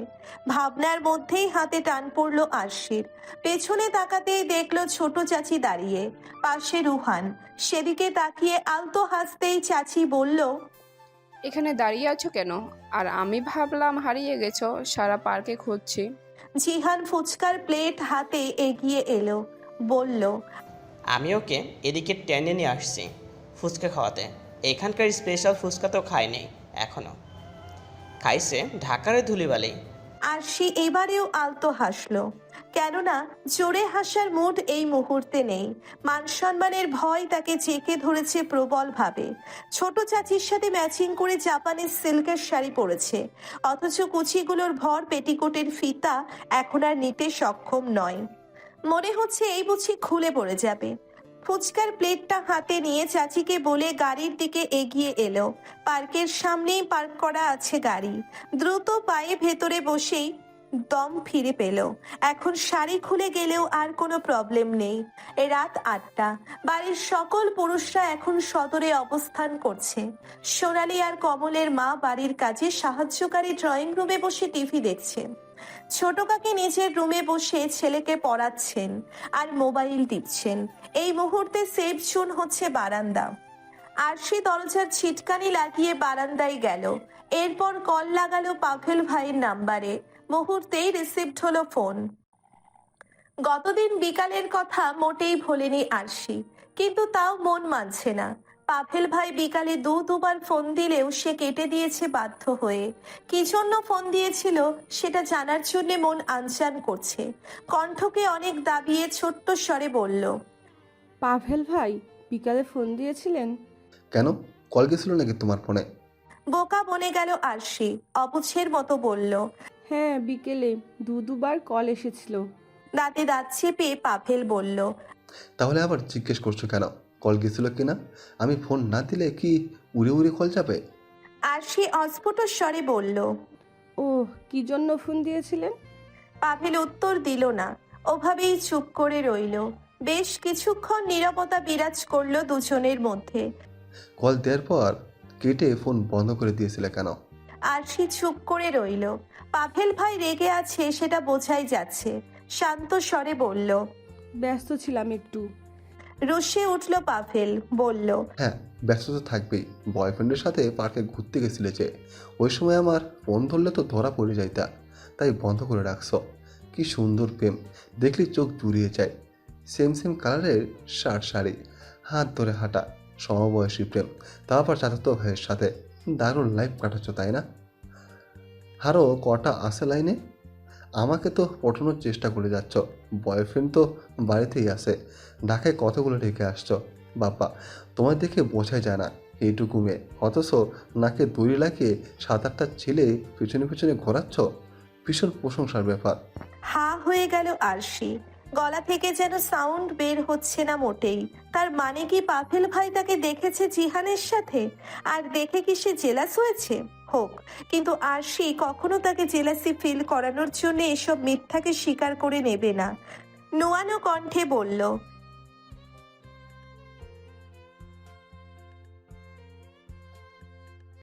ভাবনার মধ্যেই হাতে টান পড়লো আরশির। পেছনে তাকাতেই দেখলো ছোট চাচি দাঁড়িয়ে, পাশে রুহান। সেদিকে তাকিয়ে আলতো হাসতেই চাচি বলল, এখানে দাঁড়িয়ে আছো কেন? আর আমি ভাবলাম হারিয়ে গেছো, সারা পার্কে খুঁজছি। জিহান ফুচকার প্লেট হাতে এগিয়ে এলো, বলল, আমি ওকে এদিকে টেনে নিয়ে আসছি ফুচকা খাওয়াতে। এখানকার স্পেশাল ফুচকা তো খাইনি এখনো। খাইছে ঢাকার ধুলিবালি। আরশি এবারেও আলতো হাসলো, কেননা জোরে হাসার মুড এই মুহূর্তে নেই। মান সম্মানের ভয় তাকে চেকে ধরেছে প্রবলভাবে। ছোট চাচির সাথে ম্যাচিং করে জাপানের সিল্কের শাড়ি পরেছে, অথচ কুচিগুলোর ভর পেটিকোটের ফিতা এখন আর নিতে সক্ষম নয়। মনে হচ্ছে এই বুঝি খুলে পড়ে যাবে। ফুচকার প্লেটটা হাতে নিয়ে চাচিকে বলে গাড়ির দিকে এগিয়ে এলো। পার্কের সামনেই পার্ক করা আছে গাড়ি। দ্রুত পায়ে ভেতরে বসেই দম ফিরে পেল। এখন শাড়ি খুলে গেলেও আর কোনো প্রবলেম নেই। রাত 8টা। বাড়ির সকল পুরুষরা এখন সদরে অবস্থান করছে। সোনালি আর কমলের মা বাড়ির কাজে সাহায্যকারী ড্রয়িং রুমে বসে টিভি দেখছেন। ছোট কাকি নিজের রুমে বসে ছেলেকে পড়াচ্ছেন আর মোবাইল টিপছেন। এই মুহূর্তে সেফ জোন হচ্ছে বারান্দা। আরশি দরজার ছিটকানি লাগিয়ে বারান্দায় গেল। এরপর কল লাগালো পাভেল ভাইয়ের নাম্বারে। মুহূর্তেই রিসিভড হলো ফোন। গতদিন বিকালের কথা মোটেই ভোলেনি আরশি, কিন্তু তাও মন মানছে না। পাভেল ভাই বিকালে দুবার ফোন দিলেও সে কেটে দিয়েছে বাধ্য হয়ে। কি জন্য ফোন দিয়েছিল সেটা জানার জন্য মন আনচান করছে। কণ্ঠকে অনেক দাবিয়ে ছোট্ট স্বরে বলল, পাভেল ভাই বিকালে ফোন দিয়েছিলেন? কেন, কল গেছিল নাকি তোমার ফোনে? বোকা বনে গেল আরশি, অবুঝের মতো বলল, হ্যাঁ বিকেলে দুবার কল এসেছিল। দাঁতে দাঁত চেপে পাভেল বলল, তাহলে আবার জিজ্ঞেস করছো কেন কল গেছিল কিনা? আমি ফোন না দিলে কি উড়ে উড়ে কল যাবে? আরশি অস্ফুট স্বরে বলল, ও কি জন্য ফোন দিয়েছিলেন? পাভেল উত্তর দিল না, ওভাবেই চুপ করে রইল। বেশ কিছুক্ষণ নীরবতা বিরাজ করলো দুজনের মধ্যে। কল দেওয়ার পর কেটে ফোন বন্ধ করে দিয়েছিলে কেন? আরশি চুপ করে রইল। পাভেল ভাই রেগে আছে সেটা বোঝাই যাচ্ছে। শান্ত স্বরে বলল, ব্যস্ত ছিলাম একটু। রুশে উঠল পাভেল, বলল, হ্যাঁ ব্যস্ত তো থাকবেই, বয়ফ্রেন্ডের সাথে পার্কে ঘুরতে গেছিলে যে, ওই সময় আমার ফোন ধরলে তো ধরা পড়ে যাইতা, তাই বন্ধ করে রাখছো। কি সুন্দর প্রেম, দেখলে চোখ জুড়িয়ে যায়। সেম কালারের শাড়ি, হাত ধরে হাঁটা, সমবয়সী প্রেম, তারপর চাচাতো ভাইয়ের সাথে দারুণ লাইফ কাটাচ্ছ তাই না? আরও কটা আছে লাইনে? আমাকে তো পটানোর চেষ্টা করে যাচ্ছ, বয়ফ্রেন্ড তো বাড়িতেই আছে, ঢাকায় কতগুলো রেখে আসছো। বাবা, তোমার দেখে বোঝাই যায় না এইটুকু মেয়ে, অথচ নাকে দড়ি লাগিয়ে 7-8টা ছেলে পিছনে পিছনে ঘোরাচ্ছ। ভীষণ প্রশংসার ব্যাপার। হা হয়ে গেল আরশি। গলা থেকে যেন সাউন্ড বের হচ্ছে না মোটেই। তার মানে কি পাভেল ভাই তাকে দেখেছে জিহানের সাথে, আর দেখে কি সে জেলাস হয়েছে? হোক, কিন্তু আরশি কখনো তাকে জেলাসি ফিল করানোর জন্য এসব মিথ্যাকে স্বীকার করে নেবে না। নোয়ানো কণ্ঠে বলল,